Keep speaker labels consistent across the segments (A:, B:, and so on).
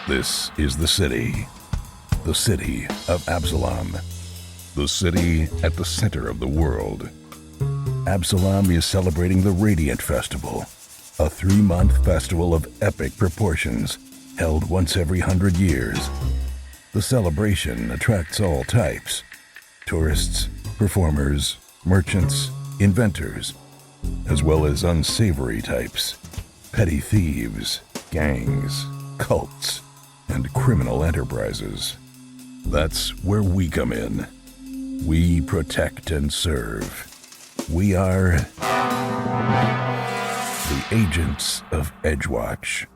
A: This is the city of Absalom, the city at the center of the world. Absalom is celebrating the Radiant Festival, a 3-month festival of epic proportions held once every 100 years. The celebration attracts all types: tourists, performers, merchants, inventors, as well as unsavory types, petty thieves, gangs, cults, and criminal enterprises. That's where we come in. We protect and serve. We are the agents of Edgewatch.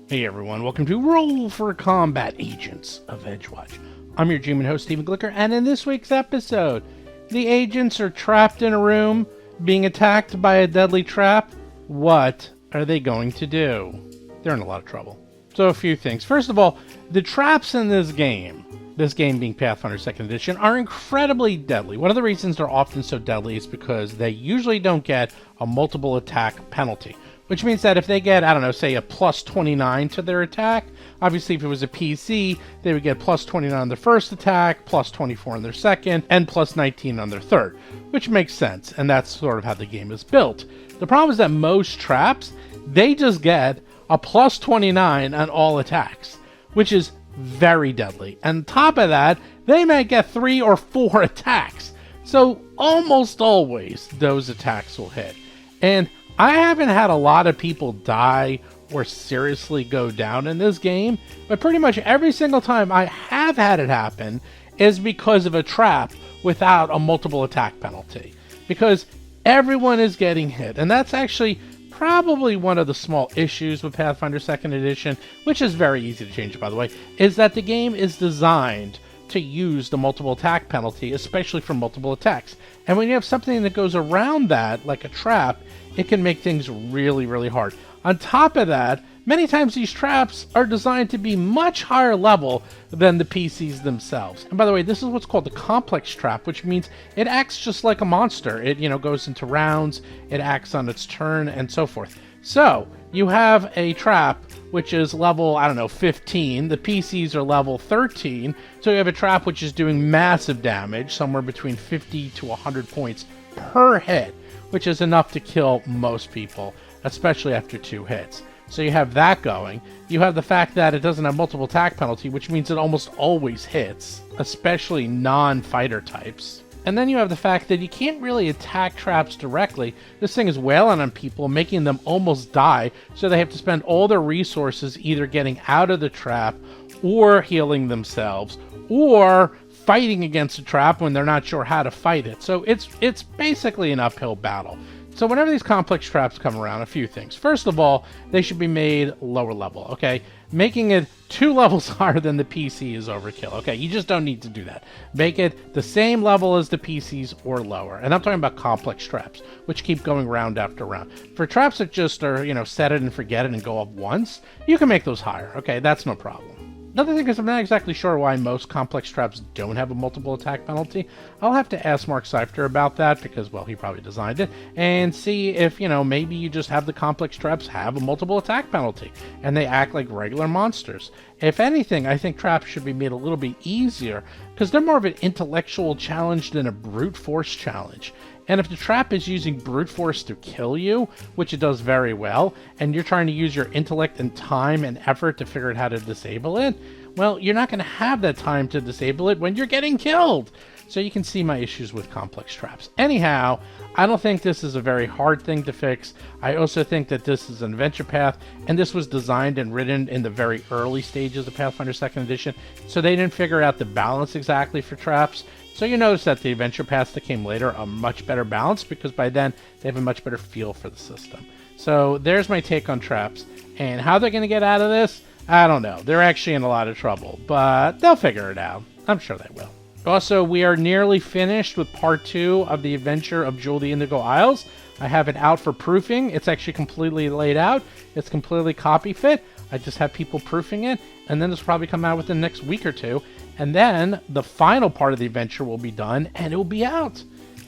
B: Hey everyone, welcome to Roll for Combat Agents of Edgewatch. I'm your GM and host, Stephen Glicker, and in this week's episode, the agents are trapped in a room, being attacked by a deadly trap. What are they going to do? They're in a lot of trouble. So a few things. First of all, the traps in this game being Pathfinder 2nd Edition, are incredibly deadly. One of the reasons they're often so deadly is because they usually don't get a multiple attack penalty, which means that if they get, I don't know, say a plus 29 to their attack, obviously if it was a PC, they would get plus 29 on their first attack, plus 24 on their second, and plus 19 on their third, which makes sense, and that's sort of how the game is built. The problem is that most traps, they just get a plus 29 on all attacks, which is very deadly. And on top of that, they might get 3 or 4 attacks. So almost always those attacks will hit. And I haven't had a lot of people die or seriously go down in this game, but pretty much every single time I have had it happen is because of a trap without a multiple attack penalty. Because everyone is getting hit. And that's actually probably one of the small issues with Pathfinder 2nd Edition, which is very easy to change, by the way, is that the game is designed to use the multiple attack penalty, especially for multiple attacks. And when you have something that goes around that, like a trap, it can make things really, really hard. On top of that, many times these traps are designed to be much higher level than the PCs themselves. And by the way, this is what's called the complex trap, which means it acts just like a monster. It, goes into rounds, it acts on its turn, and so forth. So, you have a trap which is level, 15. The PCs are level 13. So you have a trap which is doing massive damage, somewhere between 50 to 100 points per hit, which is enough to kill most people, especially after 2 hits. So you have that going. You have the fact that it doesn't have multiple attack penalty, which means it almost always hits, especially non-fighter types. And then you have the fact that you can't really attack traps directly. This thing is wailing on people, making them almost die, so they have to spend all their resources either getting out of the trap or healing themselves, or fighting against a trap when they're not sure how to fight it. So it's basically an uphill battle. So whenever these complex traps come around, a few things. First of all, they should be made lower level, okay? Making it 2 levels higher than the PC is overkill, okay? You just don't need to do that. Make it the same level as the PCs or lower. And I'm talking about complex traps, which keep going round after round. For traps that just are, set it and forget it and go up once, you can make those higher, okay? That's no problem. Another thing is I'm not exactly sure why most complex traps don't have a multiple attack penalty. I'll have to ask Mark Seifter about that because, well, he probably designed it, and see if, maybe you just have the complex traps have a multiple attack penalty and they act like regular monsters. If anything, I think traps should be made a little bit easier because they're more of an intellectual challenge than a brute force challenge. And if the trap is using brute force to kill you, which it does very well, and you're trying to use your intellect and time and effort to figure out how to disable it, well, you're not going to have that time to disable it when you're getting killed. So you can see my issues with complex traps. Anyhow, I don't think this is a very hard thing to fix. I also think that this is an adventure path, and this was designed and written in the very early stages of Pathfinder 2nd Edition, so they didn't figure out the balance exactly for traps. So you notice that the adventure paths that came later are much better balanced because by then they have a much better feel for the system. So there's my take on traps. And how they're going to get out of this, I don't know. They're actually in a lot of trouble, but they'll figure it out. I'm sure they will. Also, we are nearly finished with part 2 of the adventure of Jewel the Indigo Isles. I have it out for proofing. It's actually completely laid out. It's completely copy fit. I just have people proofing it, and then this will probably come out within the next week or 2. And then the final part of the adventure will be done, and it will be out.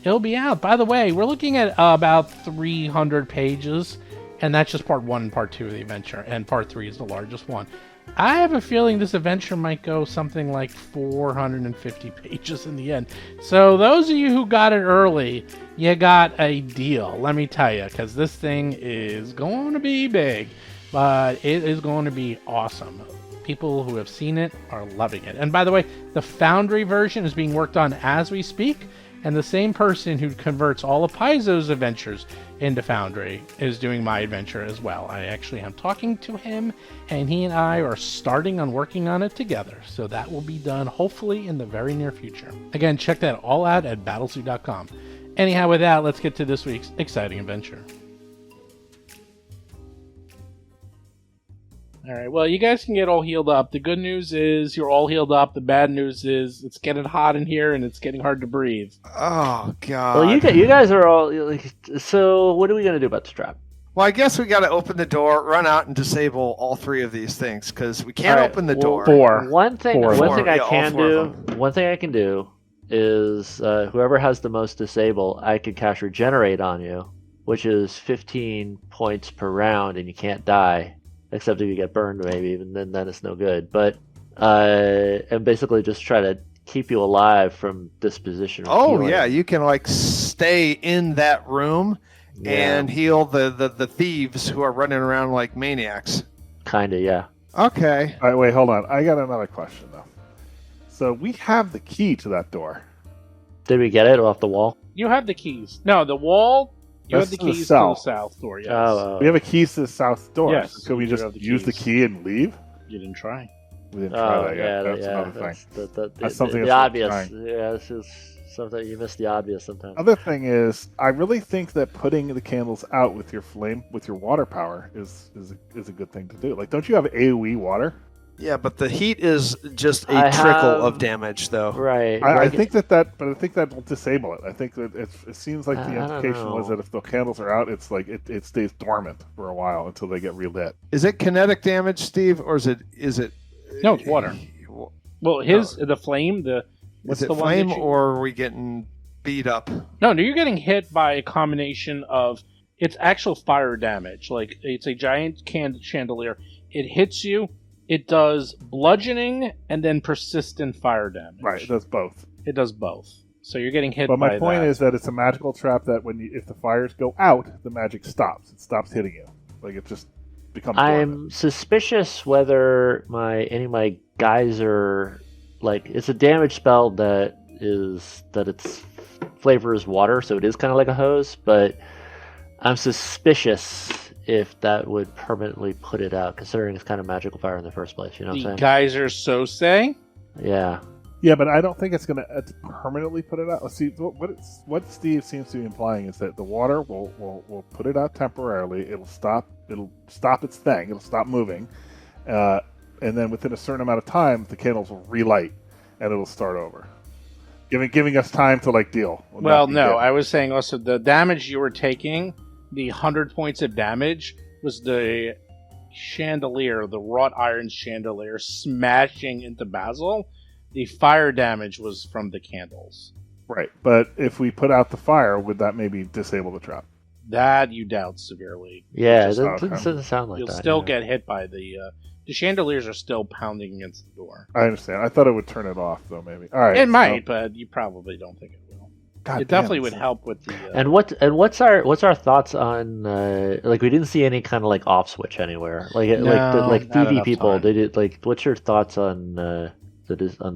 B: It'll be out. By the way, we're looking at about 300 pages And that's just part 1 and part 2 of the adventure, and part 3 is the largest one. I have a feeling this adventure might go something like 450 pages in the end. So those of you who got it early, you got a deal, let me tell you, because this thing is going to be big, but it is going to be awesome. People who have seen it are loving it. And by the way, the Foundry version is being worked on as we speak, and the same person who converts all of Paizo's adventures into Foundry is doing my adventure as well. I actually am talking to him, and he and I are starting on working on it together. So that will be done hopefully in the very near future. Again, check that all out at battlesuit.com. Anyhow, with that, let's get to this week's exciting adventure. All right, well, you guys can get all healed up. The good news is you're all healed up. The bad news is it's getting hot in here and it's getting hard to breathe.
C: Oh, God.
D: Well, you guys are all... So what are we going to do about the trap?
C: Well, I guess we got to open the door, run out, and disable all 3 of these things, because we can't open the door.
B: 4.
D: One thing I can do is whoever has the most disable, I can cast Regenerate on you, which is 15 points per round, and you can't die. Except if you get burned, maybe, and then it's no good. But and basically just try to keep you alive from disposition.
C: Oh yeah, you can stay in that room and heal the thieves who are running around like maniacs.
D: Kinda, yeah.
C: Okay.
E: All right, wait, hold on. I got another question though. So we have the key to that door.
D: Did we get it off the wall?
B: You have the keys. No, the wall. You have the keys to the south door, yes.
E: We have a keys to the south door.
B: Yes.
E: So could we just use the key and leave?
B: You didn't try.
E: We didn't try that yet. That's another thing. That's something
D: the obvious. Yeah, this is something you miss the obvious sometimes.
E: Other thing is, I really think that putting the candles out with your flame, with your water power, is a good thing to do. Like, don't you have AoE water?
C: Yeah, but the heat is just a trickle of damage, though.
D: Right.
E: I think that will disable it. I think that it seems like the implication was that if the candles are out, it's like it stays dormant for a while until they get relit.
C: Is it kinetic damage, Steve, or is it?
B: No, it's water. Well, the flame. What's
C: is it
B: the
C: flame,
B: one
C: or are we getting beat up?
B: No, you're getting hit by a combination of it's actual fire damage. Like it's a giant chandelier. It hits you. It does bludgeoning and then persistent fire damage.
E: Right, it does both.
B: It does both. So you're getting hit by that.
E: But my point is that it's a magical trap that if the fires go out, the magic stops. It stops hitting you. Like, it just becomes dormant.
D: I'm suspicious whether any of my geyser... Like, it's a damage spell that its flavor is water, so it is kind of like a hose, but I'm suspicious if that would permanently put it out, considering it's kind of magical fire in the first place. You know what I'm saying?
B: Geyser so say?
D: Yeah.
E: Yeah, but I don't think it's going to permanently put it out. Let's see, what Steve seems to be implying is that the water will put it out temporarily. It'll stop its thing. It'll stop moving. And then within a certain amount of time, the candles will relight, and it'll start over. Giving us time to, deal.
B: Well, no, I was saying also the damage you were taking... The 100 points of damage was the chandelier, the wrought iron chandelier, smashing into Basil. The fire damage was from the candles.
E: Right, but if we put out the fire, would that maybe disable the trap?
B: That you doubt severely.
D: Yeah, it doesn't sound like
B: You'll
D: that.
B: You'll still
D: either.
B: get hit by the chandeliers are still pounding against the door.
E: I understand. I thought it would turn it off, though, maybe. All right.
B: It might, but you probably don't think it will.
E: God
B: it definitely would help with the.
D: And what's our thoughts on we didn't see any kind of off switch anywhere like DD people
B: time.
D: they did what's your thoughts on the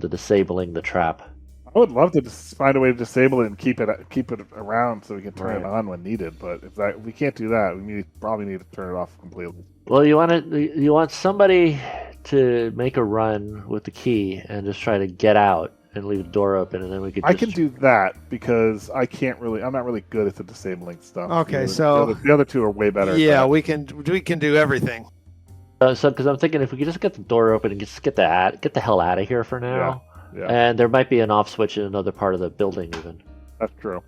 D: disabling the trap?
E: I would love to just find a way to disable it and keep it around so we can turn it on when needed. But if we can't do that, we probably need to turn it off completely.
D: Well, you want somebody to make a run with the key and just try to get out and leave the door open, and then we could.
E: I can do that because I'm not really good at the disabling stuff.
C: Okay,
E: the other two are way better.
C: Yeah, we can do everything.
D: So because I'm thinking if we could just get the door open and just get the hell out of here for now,
E: yeah.
D: And there might be an off switch in another part of the building even.
E: That's true.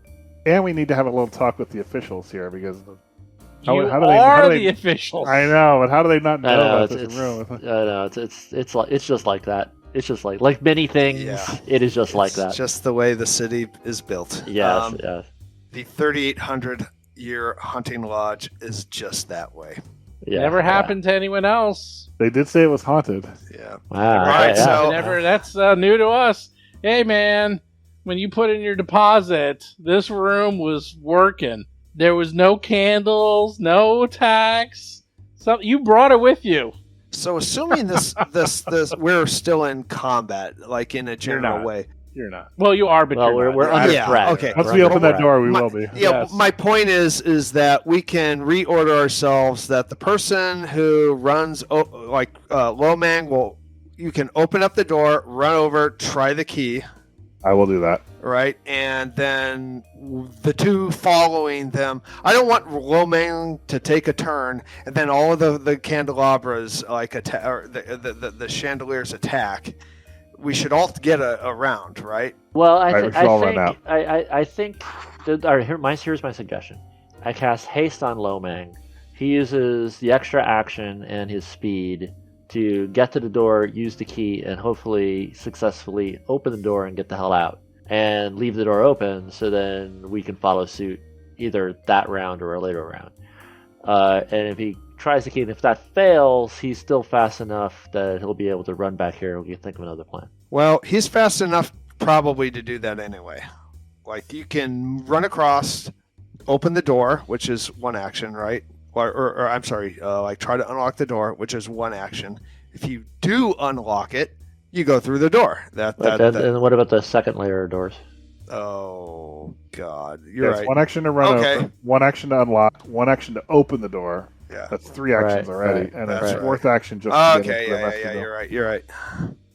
E: And we need to have a little talk with the officials here because
B: how do they officials.
E: I know, but how do they not know about this room?
D: I know it's just like that. It's just like many things.
C: Yeah.
D: It is just like that.
C: Just the way the city is built.
D: Yes, yes.
C: The 3,800 your hunting lodge is just that way.
D: Yeah,
B: Never happened to anyone else.
E: They did say it was haunted.
C: Yeah.
D: Wow.
C: Right, so-
B: That's new to us. Hey, man, when you put in your deposit, this room was working. There was no candles, no tax. So you brought it with you.
C: So assuming this we're still in combat, like in a general way.
B: You're not. Well, you are, but
D: Well,
B: you're
D: we're
B: not.
D: under
C: Yeah,
D: threat.
C: okay.
E: Once
D: We're
E: we
D: under
E: open that
D: threat.
E: door, we will be.
C: Yeah,
B: Yes.
C: my point is that we can reorder ourselves. That the person who runs Lomang you can open up the door, run over, try the key,
E: I will do that.
C: right, and then the two following them. I don't want Lomang to take a turn and then all of the candelabras or the chandeliers attack. We should all get a round, right?
D: Well,
E: Right, we should all run out.
D: I think. Here's my suggestion. I cast haste on Lomang. He uses the extra action and his speed to get to the door, use the key, and hopefully successfully open the door and get the hell out. And leave the door open so then we can follow suit either that round or a later round. And if he tries the key, and if that fails, he's still fast enough that he'll be able to run back here and we can think of another plan.
C: Well, he's fast enough probably to do that anyway. Like, you can run across, open the door, which is one action, right? Or I'm sorry, try to unlock the door, which is one action. If you do unlock it, you go through the door.
D: And what about the second layer of doors?
C: Oh, God. You're
E: Yes,
C: right.
E: one action to run
C: Okay.
E: open, one action to unlock, one action to open the door.
C: Yeah.
E: That's 3 actions
D: Right,
E: already,
D: right,
E: and
C: that's
E: a
C: right.
E: fourth action just to get
C: Okay,
E: into the rest
C: yeah,
E: of the
C: you're right.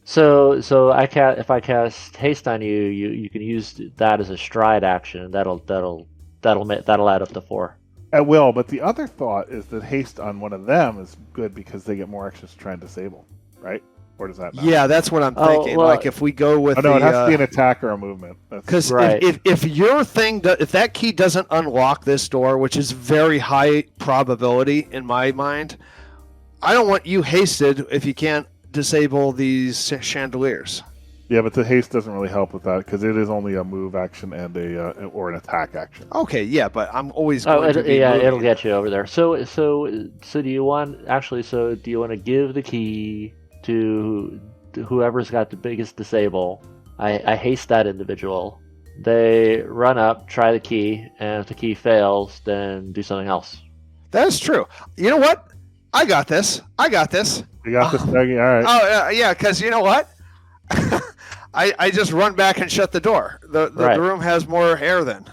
D: So if I cast haste on you, you can use that as a stride action. That'll add up to 4.
E: At will, but the other thought is that haste on one of them is good because they get more actions to try and disable, right? Or does that not?
C: Yeah, that's what I'm
D: Oh,
C: thinking.
D: well-
C: Like, if we go with
E: Oh, no, it has to be an attack or a movement.
C: because
D: Right.
C: if your thing, if that key doesn't unlock this door, which is very high probability in my mind, I don't want you hasted if you can't disable these chandeliers.
E: Yeah, but the haste doesn't really help with that because it is only a move action and or an attack action.
C: Okay, yeah, but I'm always
D: Oh,
C: going to be moving.
D: it'll get you over there. So do you want to give the key to whoever's got the biggest disable? I haste that individual. They run up, try the key, and if the key fails, then do something else.
C: That is true. You know what? I got this.
E: You got this, Dougie? All right.
C: Oh, yeah, because you know what? I just run back and shut the door. The
D: Right.
C: room has more air then.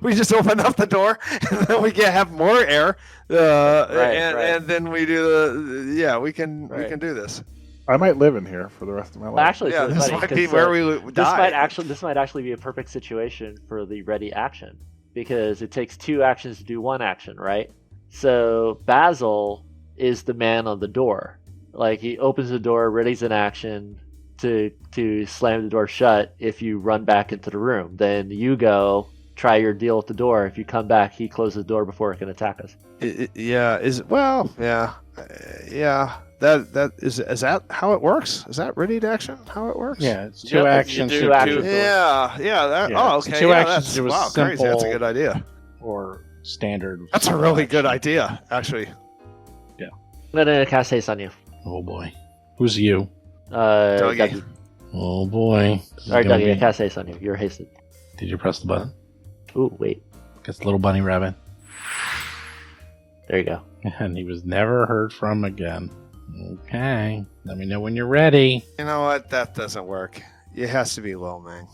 C: We just open up the door, and then we have more air.
D: Right.
C: And then we do we can do this.
E: I might live in here for the rest of my life.
D: Well, actually,
C: Yeah,
D: so
C: this
D: funny,
C: might be
D: 'cause,
C: where we die.
D: this might actually be a perfect situation for the ready action because it takes 2 actions to do 1 action, right? So Basil is the man on the door. Like, he opens the door, readies an action to slam the door shut. If you run back into the room, then you go try your deal with the door. If you come back, he closes the door before it can attack us.
C: That is that how it works? Is that ready to action? How it works?
B: Yeah, it's 2
D: Yep,
B: actions.
D: you do 2 actions.
C: Yeah.
B: Yeah,
C: Oh,
B: it's
C: okay.
B: 2
C: yeah,
B: actions
C: that's,
B: to a
C: wow, crazy. That's a
B: simple-
C: good idea.
B: Or standard.
C: That's a really good idea, actually.
D: I'm gonna cast haste on you.
B: Oh boy. Who's you?
C: Dougie.
D: Dougie.
B: Oh boy. This is
D: All right,
B: gonna
D: Dougie, I
B: be-
D: cast haste on you. You're hasted.
B: Did you press the button?
D: Ooh, wait.
B: Gets the little bunny rabbit.
D: There you go.
B: And he was never heard from again. Okay. Let me know when you're ready.
C: You know what? That doesn't work. It has to be Lomang.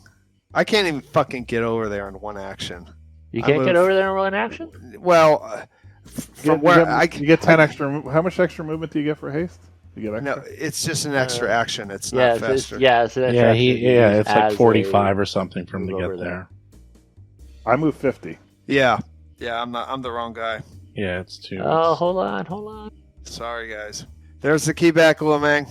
C: I can't even fucking get over there in one action.
D: You
C: I
D: can't get
C: move-
D: over there in one action?
C: Well, from where
E: you get 10 extra. How much extra movement do you get for haste? You get extra.
C: No, it's just an extra action. It's
D: Yeah,
C: not faster.
D: it's an extra
B: Yeah,
D: action you
B: it's
D: use
B: like
D: as
B: 45 or something for him to
D: move
B: get
D: over
B: there.
E: I move 50.
C: Yeah. I'm the wrong guy.
B: Yeah, it's 2.
D: Oh, hold on.
C: Sorry, guys. There's the key back, Lomang.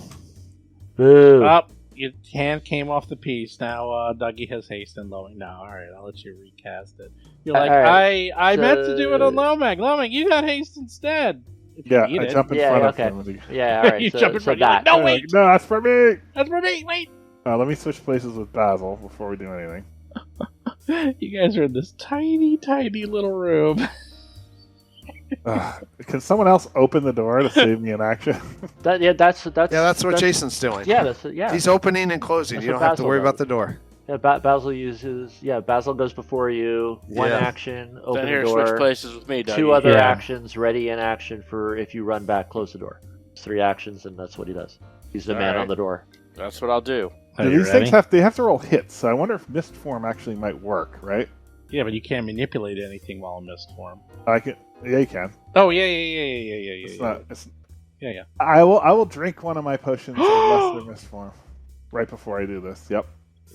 D: Boo.
B: Up. Your hand came off the piece. Now Dougie has haste and Lomang. No, all right, I'll let you recast it. You're like,
D: All right.
B: I meant to do it on
D: So-
B: Lomang. Lomang, you got haste instead. If you
E: Yeah,
B: need
E: I
B: it.
E: jump in
D: Yeah,
E: front
D: okay.
E: of him.
D: Yeah, all right.
B: You
D: so,
B: jump in
D: so
B: front. You're like,
D: that.
B: no, wait.
E: No, that's for me.
B: That's for me. Wait.
E: Let me switch places with Basil before we do anything.
B: You guys are in this tiny, tiny little room.
E: Can someone else open the door to save me in action?
D: That's
C: what Jason's doing.
D: Yeah.
C: He's opening and closing.
D: That's
C: You
D: what
C: don't have to
D: Basil
C: worry
D: does.
C: about the door.
D: Yeah, Basil uses. Yeah, Basil goes before you. One
C: Yeah.
D: action, open
F: Then
D: the
F: here,
D: door.
F: switch places with me, Doug.
D: 2 other
B: Yeah.
D: actions, ready in action for if you run back, close the door. It's 3 actions, and that's what he does. He's the man
F: Alright.
D: on the door.
F: That's what I'll do.
B: Are
E: Do
B: you
E: these
B: ready?
E: things have to roll hits, so I wonder if mist form actually might work, right?
B: Yeah, but you can't manipulate anything while in mist form.
E: I can. Yeah, you can.
B: Oh yeah.
E: It's not. It's,
B: Yeah.
E: I will drink one of my potions of lesser mist form right before I do this. Yep.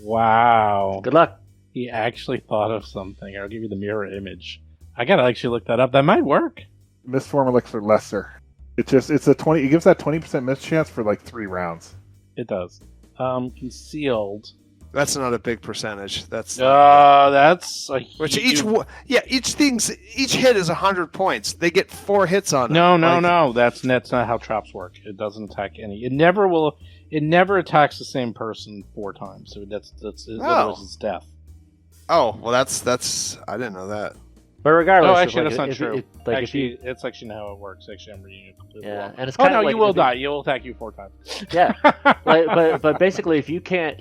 B: Wow.
D: Good luck.
B: He actually thought of something. I'll give you the mirror image. I gotta actually look that up. That might work.
E: Mist form elixir lesser. It's a 20. It gives that 20% miss chance for like 3 rounds.
B: It does. Concealed.
C: That's not a big percentage. That's
B: That's a
C: which
B: huge...
C: each hit is 100 points. They get 4 hits on it.
B: No. That's not how traps work. It doesn't attack any. It never will. It never attacks the same person 4 times. So that's otherwise it's death.
C: Oh well, that's I didn't know that.
D: But regardless,
B: Oh,
D: if,
B: actually,
D: like,
B: that's not
D: if,
B: true.
D: if, like,
B: Actually,
D: if
B: it's actually not how it works. Actually, I'm reading it completely
D: yeah,
B: wrong.
D: and it's
B: Oh
D: kind
B: no,
D: of like
B: you will
D: if
B: die. You will attack you 4 times.
D: Yeah, but basically, if you can't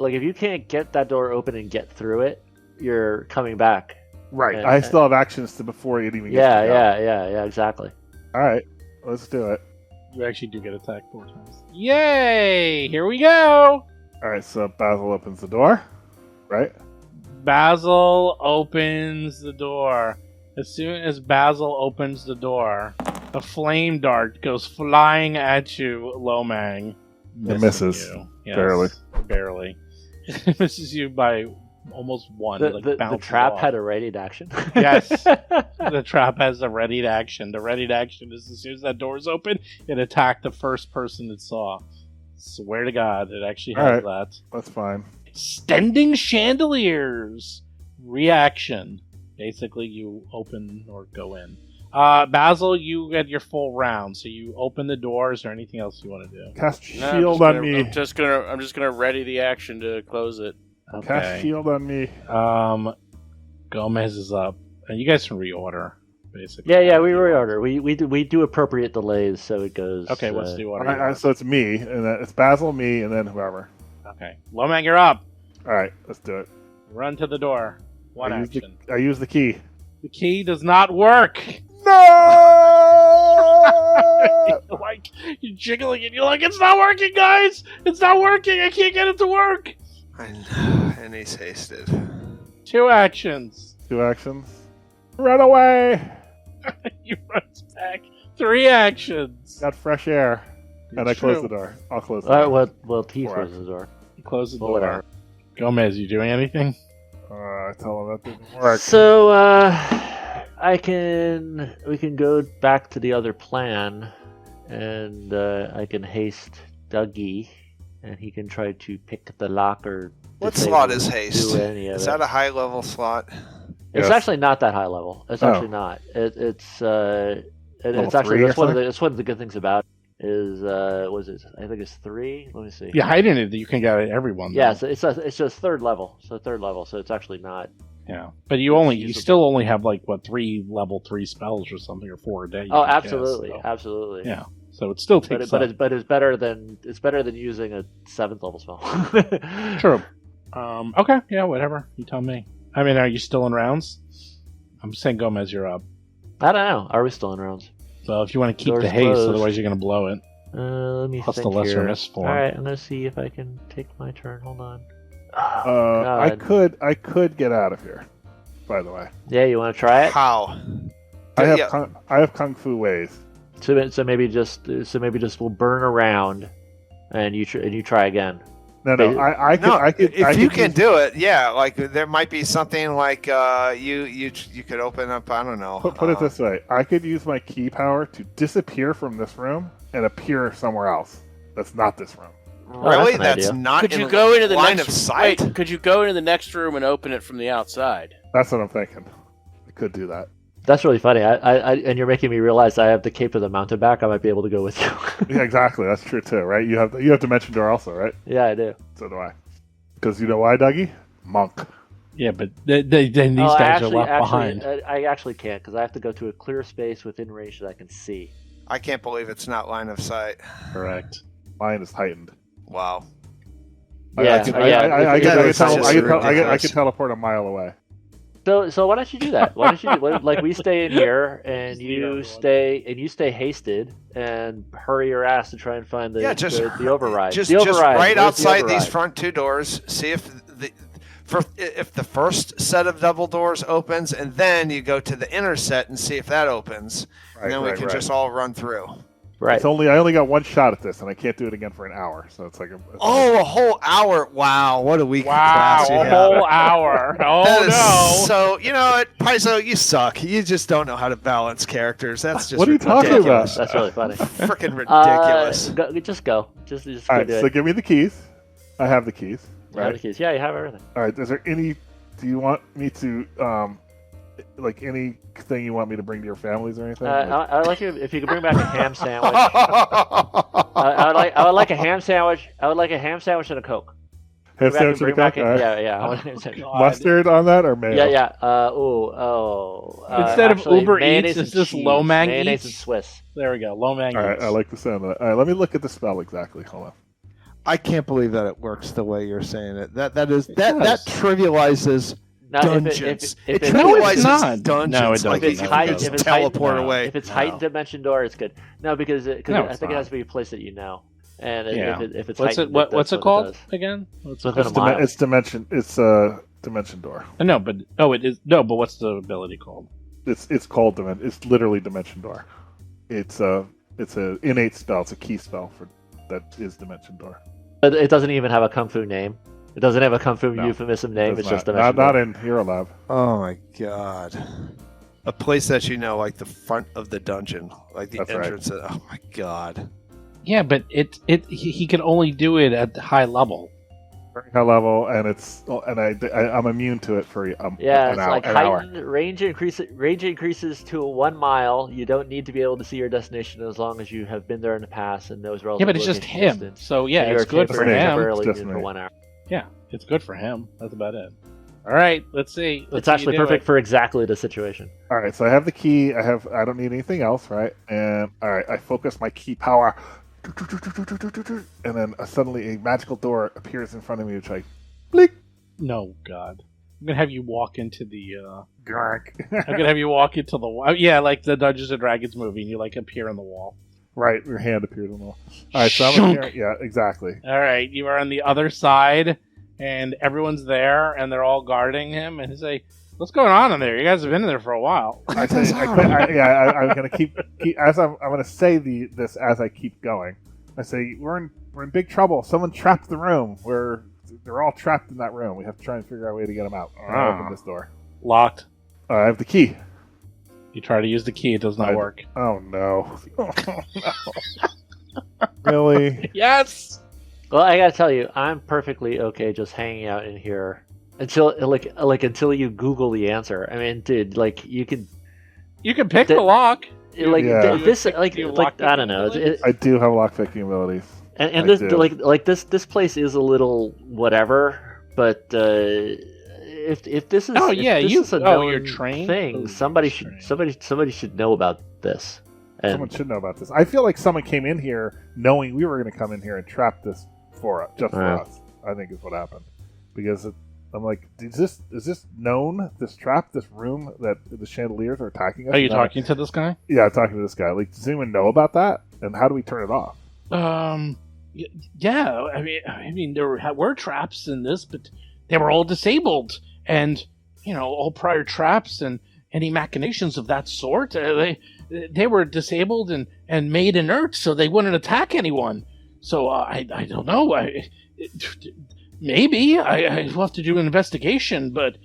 D: get that door open and get through it, you're coming back.
E: Right.
D: Yeah.
E: I still have actions to before it even gets
D: Yeah,
E: to go.
D: yeah, exactly.
E: All right. Let's do it.
B: You actually do get attacked 4 times. Yay! Here we go.
E: All right. So Basil opens the door. Right.
B: Basil opens the door. As soon as Basil opens the door, a flame dart goes flying at you, Lomang.
E: It misses.
B: You. Yes,
E: Barely.
B: Barely. It misses you by almost 1.
D: The
B: bounces
D: trap
B: off.
D: had a readied action.
B: Yes. The trap has a readied action. The readied action is as soon as that door's open, it attacked the first person it saw. Swear to God, it actually has that.
E: That's fine.
B: Extending chandeliers. Reaction. Basically, you open or go in. Basil, you get your full round, so you open the door. Is there anything else you want to do?
E: Cast
F: No,
E: shield on me.
F: I'm just gonna ready the action to close it.
E: Cast shield on me.
B: Gomez is up. And you guys can reorder, basically.
D: Yeah, we reorder. We do appropriate delays, so it goes.
B: Okay, what's the order?
E: All right, so it's me, and then it's Basil, me, and then whoever.
B: Okay. Lomang, you're up.
E: All right, let's do it.
B: Run to the door. One
E: I
B: action.
E: use the key.
B: The key does not work.
E: No!
B: Like, you're jiggling it. You're like, it's not working, guys. It's not working. I can't get it to work.
C: I know, and he's hasted.
B: 2 actions.
E: 2 actions. Run away!
B: You run back. 3 actions.
E: Got fresh air. And I
B: It's
E: close
B: true.
E: the door. I'll close the
D: All right,
E: door.
D: well, T
E: Four
D: closes the door.
B: You close the
D: Well,
B: door.
D: whatever.
B: Gomez, you doing anything?
E: I tell him that didn't work.
D: So we can go back to the other plan, and I can haste Dougie, and he can try to pick the lock or
C: What
D: disable
C: slot is
D: do
C: haste?
D: any of
C: Is
D: it.
C: that a high level slot?
D: It's
E: Yes.
D: actually not that high level. It's
E: Oh.
D: actually not. It's
E: Level
D: actually
E: 3 or
D: that's one of
E: something?
D: the good things about it is was it? I think it's 3. Let me see.
B: Yeah, hiding it, you can get everyone.
D: Yeah,
B: though.
D: so it's just third level. So third level. So it's actually not.
B: Yeah. But you
D: usable.
B: still only have like what 3 level 3 spells or something, or 4 a day. you
D: Oh,
B: can cast,
D: absolutely,
B: so-
D: absolutely.
B: Yeah. So it still takes.
D: But it's better than using a 7th level spell.
B: True. Okay. Yeah. Whatever. You tell me. I mean, are you still in rounds? I'm saying Gomez, you're up.
D: I don't know. Are we still in rounds?
B: So if you want to keep
D: Door's
B: the haste,
D: closed.
B: otherwess you're going to blow it.
D: Let me
B: Plus
D: think
B: the lesser
D: here.
B: miss form.
D: All right, I'm gonna see if I can take my turn. Hold on.
E: I
D: God.
E: could get out of here. By the way,
D: Yeah, you want to try it?
C: How?
E: I have
C: Yeah.
E: I have kung fu ways.
D: So maybe just we'll burn around, and you try again.
E: No,
D: Wait,
E: I
C: No,
E: could.
C: if you can do it, yeah. Like there might be something like you could open up. I don't know.
E: put it this way: I could use my key power to disappear from this room and appear somewhere else. That's not this room.
C: Really,
D: that's an
C: that's
D: idea.
C: not.
F: Could
C: in
F: you go into the
C: line
F: next
C: of sight?
F: Wait, could you go into the next room and open it from the outside?
E: That's what I'm thinking. I could do that.
D: That's really funny. I and you're making me realize I have the cape of the mountebank. I might be able to go with you.
E: Yeah, exactly. That's true too, right? You have Dimension Door also, right?
D: Yeah, I do.
E: So do I. Because you know why, Dougie? Monk.
B: Yeah, but then these guys are left behind.
D: I actually can't because I have to go to a clear space within range that I can see.
C: I can't believe it's not line of sight.
B: Correct.
E: Mine is heightened.
C: Wow.
D: Yeah,
E: I can teleport a mile away.
D: So why don't you do that? Why don't you like we stay in here and you stay hasted and hurry your ass to try and find the override.
C: Just right outside these front two doors. See if the first set of double doors opens, and then you go to the inner set and see if that opens, and then we can just all run through.
D: Right.
E: I only got one shot at this, and I can't do it again for an hour. So it's like a
C: whole hour! Wow, what a week!
B: Wow, a whole hour! Oh no!
C: So you know what, Paizo, you suck. You just don't know how to balance characters. That's just
E: what are you talking about?
D: That's really funny.
C: Freaking ridiculous.
D: Just go. Just
E: all right. So give me the keys. I have the keys.
D: Right. You have the keys. Yeah, you have everything.
E: All right. Is there any? Do you want me to like anything you want me to bring to your families or anything?
D: I would like you if you could bring back a ham sandwich. I would like a ham sandwich. I would like a ham sandwich and a Coke.
E: Ham sandwich and a Coke.
D: Yeah.
B: Oh,
E: mustard on that or mayo?
D: Yeah.
B: Instead of Uber Eats, it's just low Mang Eats.
D: Mayonnaise and Swiss.
B: There we go. Low Mang Eats.
E: All right. I like the sound of that. All right. Let me look at the spell exactly. Hold on.
C: I can't believe that it works the way you're saying it. That trivializes dungeons.
D: If
C: trivializes
B: not.
C: dungeons.
B: No, it doesn't.
C: Like if it's teleport away.
D: If it's heightened dimension door, it's good. No, because I think it has to be a place that you know. And if it's heightened,
B: what's it called again?
D: Within a mile.
E: It's dimension. It's a dimension door.
B: No, but it is no. But what's the ability called?
E: It's called dimension. It's literally dimension door. It's a innate spell. It's a key spell that is dimension door.
D: But it doesn't even have a kung fu name. It doesn't have a kung fu euphemism name. It's just dimension door.
E: Not in Hero Lab.
C: Oh my god. A place that you know, like the front of the dungeon, like the entrance. Right. Oh my god.
B: Yeah, but he can only do it at the high level.
E: Very high level, and I'm immune to it for
D: it's like heightened range increases to 1 mile. You don't need to be able to see your destination as long as you have been there in the past and knows relative.
B: Yeah, but it's just him.
D: Distance.
B: So yeah, it's good for him.
D: For 1 hour.
B: Yeah, it's good for him. That's about it. All right, let's see.
D: It's actually perfect for exactly the situation.
E: All right, so I have the key. I don't need anything else, right? And all right, I focus my key power. And then suddenly a magical door appears in front of me, which I blink.
B: No, God. I'm going to have you walk into the... I'm going to have you walk into the wall. Yeah, like the Dungeons & Dragons movie, and you like appear on the wall.
E: Right, your hand appears on the wall. All right, so I'm here. Yeah, exactly.
B: All right, you are on the other side, and everyone's there, and they're all guarding him, and he's like, what's going on in there? You guys have been in there for a while.
E: I'm going to keep as I'm going to say this as I keep going. I say we're in big trouble. Someone trapped the room. They're all trapped in that room. We have to try and figure out a way to get them out. I open this door.
B: Locked.
E: I have the key.
B: You try to use the key. It does not work.
E: Oh no! Oh no! Really?
B: Yes.
D: Well, I gotta tell you, I'm perfectly okay just hanging out in here until you Google the answer. I mean, dude, like you can
B: pick the lock.
D: Like this, like I don't know.
E: I do have lock picking abilities,
D: and this like this place is a little whatever. But if this is a known thing, somebody should know about this. And
E: someone should know about this. I feel like someone came in here knowing we were going to come in here and trap this for us. I think is what happened because I'm like, is this known? This trap, this room that the chandeliers are attacking us?
B: Are you talking to this guy?
E: Yeah, I'm talking to this guy. Like, does anyone know about that? And how do we turn it off?
B: Yeah. I mean, there were traps in this, but they were all disabled, and all prior traps and any machinations of that sort, they were disabled and made inert, so they wouldn't attack anyone. So I don't know. Maybe I'll have to do an investigation, but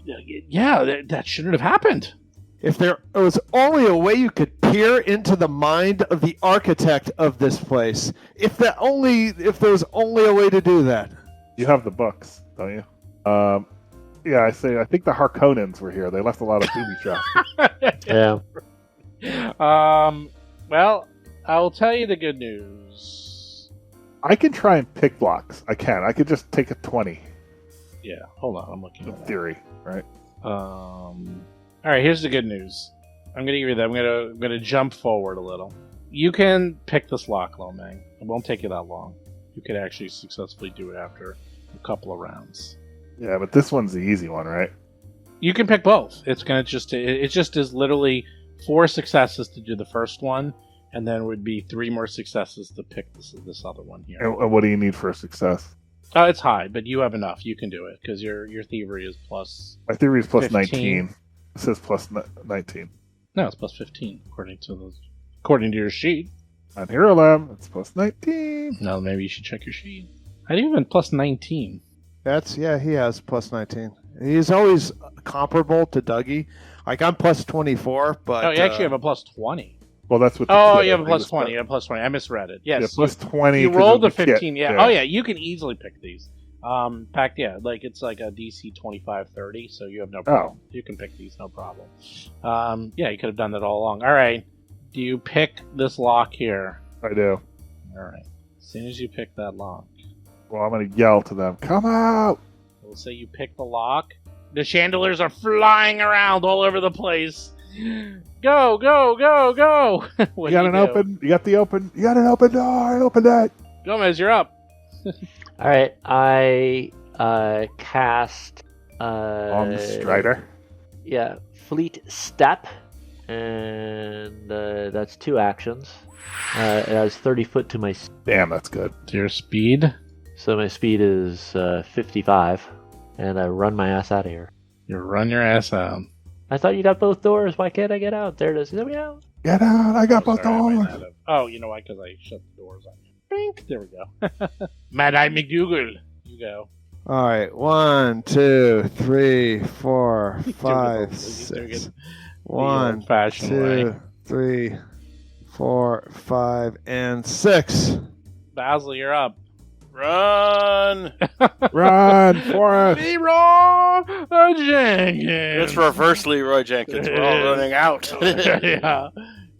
B: that shouldn't have happened.
C: If there was only a way you could peer into the mind of the architect of this place, if there was only a way to do that.
E: You have the books, don't you? I think the Harkonnens were here. They left a lot of booby traps.
D: Yeah.
B: Well, I'll tell you the good news.
E: I can try and pick blocks. I could just take a 20.
B: Yeah, hold on, I'm looking
E: In
B: at that.
E: theory, right?
B: All right, here's the good news. I'm gonna give you that. I'm gonna jump forward a little. You can pick this lock, Lomang. It won't take you that long. You could actually successfully do it after a couple of rounds.
E: Yeah, but this one's the easy one, right?
B: You can pick both. It just is literally 4 successes to do the first one, and then it would be 3 more successes to pick this other one here.
E: And what do you need for a success?
B: It's high, but you have enough. You can do it because your thievery is plus.
E: My theory is plus
B: 15.
E: 19. It says plus 19.
B: No, it's plus 15 according to your sheet.
E: On Hero Lab, it's plus 19.
B: No, maybe you should check your sheet. How do you even plus 19?
C: He has plus 19. He's always comparable to Dougie. Like, I'm plus 24, but...
B: Oh, you actually have a plus 20.
E: Well, that's what.
B: You have a plus 20. You have a plus 20. I misread it. Yes.
E: Yeah, plus 20.
B: You
E: 'cause
B: rolled a
E: of the
B: 15.
E: kit.
B: Yeah. Oh, yeah. You can easily pick these. In fact, yeah, like it's like a DC 25-30, so you have no problem. You can pick these, no problem. Yeah, you could have done that all along. All right. Do you pick this lock here?
E: I do.
B: All right. As soon as you pick that lock,
E: Well, I'm going to yell to them, come out!
B: we'll say you pick the lock. The chandeliers are flying around all over the place. Go, go, go, go! What
E: You got
B: do
E: an
B: do?
E: open? You got an open door! Open that!
B: Gomez, you're up.
D: All right, I cast.
E: On the Strider.
D: Yeah, Fleet Step, and that's 2 actions. It has 30 foot to my.
E: Damn, that's good.
B: Your speed.
D: So my speed is 55, and I run my ass out of here.
B: You run your ass out.
D: I thought you got both doors. Why can't I get out? There it is. Let me out.
E: Get out! I got both
B: Sorry, I might
E: doors!
B: not have- Oh, you know why? Because I shut the doors on you. Bink. There we go. Mad Eye McDougal. You go.
C: All right. 1, 2, 3, 4,
B: Doing
C: 5,
B: it
C: 6.
B: the
C: 1,
B: old-fashioned
C: 2,
B: way.
C: 3, 4, 5, and 6.
B: Basil, you're up.
F: Run!
E: Run, Forrest!
B: Leroy Jenkins.
F: It's reverse Leroy Jenkins. We're all running out.
B: Yeah.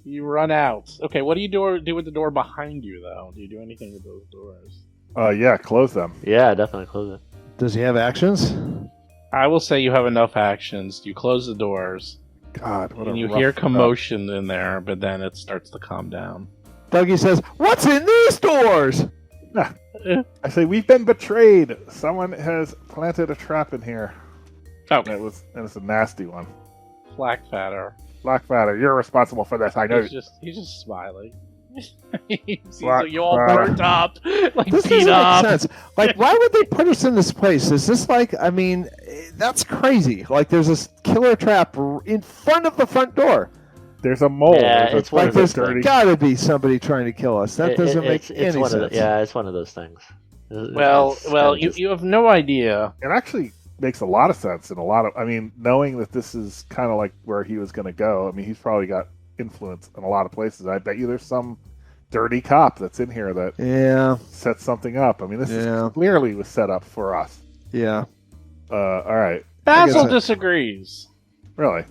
B: You run out. Okay, what do you do with the door behind you, though? Do you do anything with those doors?
E: Yeah, close them.
D: Yeah, definitely close it.
C: Does he have actions?
B: I will say you have enough actions. You close the doors,
E: God, what
B: and
E: a
B: you
E: rough
B: hear commotion in there, but then it starts to calm down.
C: Dougie says, "What's in these doors?"
E: I say, we've been betrayed. Someone has planted a trap in here. And
B: Okay,
E: it's a nasty one.
B: Blackfatter.
E: Blackfatter, you're responsible for this. I know.
B: He's just smiling. He sees
E: Black
B: you all
E: Fatter.
B: burnt up, like
C: This
B: beat
C: doesn't
B: up.
C: make sense. Like, why would they put us in this place? Is this like, I mean, that's crazy. Like, there's this killer trap in front of the front door.
E: There's a mole.
D: Yeah,
E: There's
D: it's
E: a
D: one
C: Like,
D: of
C: there's
D: those
E: dirty.
C: gotta be somebody trying to kill us. That doesn't make any
D: one
C: sense.
D: Of it's one of those things.
B: Well, you have no idea.
E: It actually makes a lot of sense and knowing that this is kind of like where he was going to go. I mean, he's probably got influence in a lot of places. I bet you there's some dirty cop that's in here that
C: Yeah,
E: sets something up. I mean, this
C: Yeah.
E: is clearly was set up for us.
C: yeah.
E: All right.
B: Basil
C: I-
B: disagrees.
E: Really?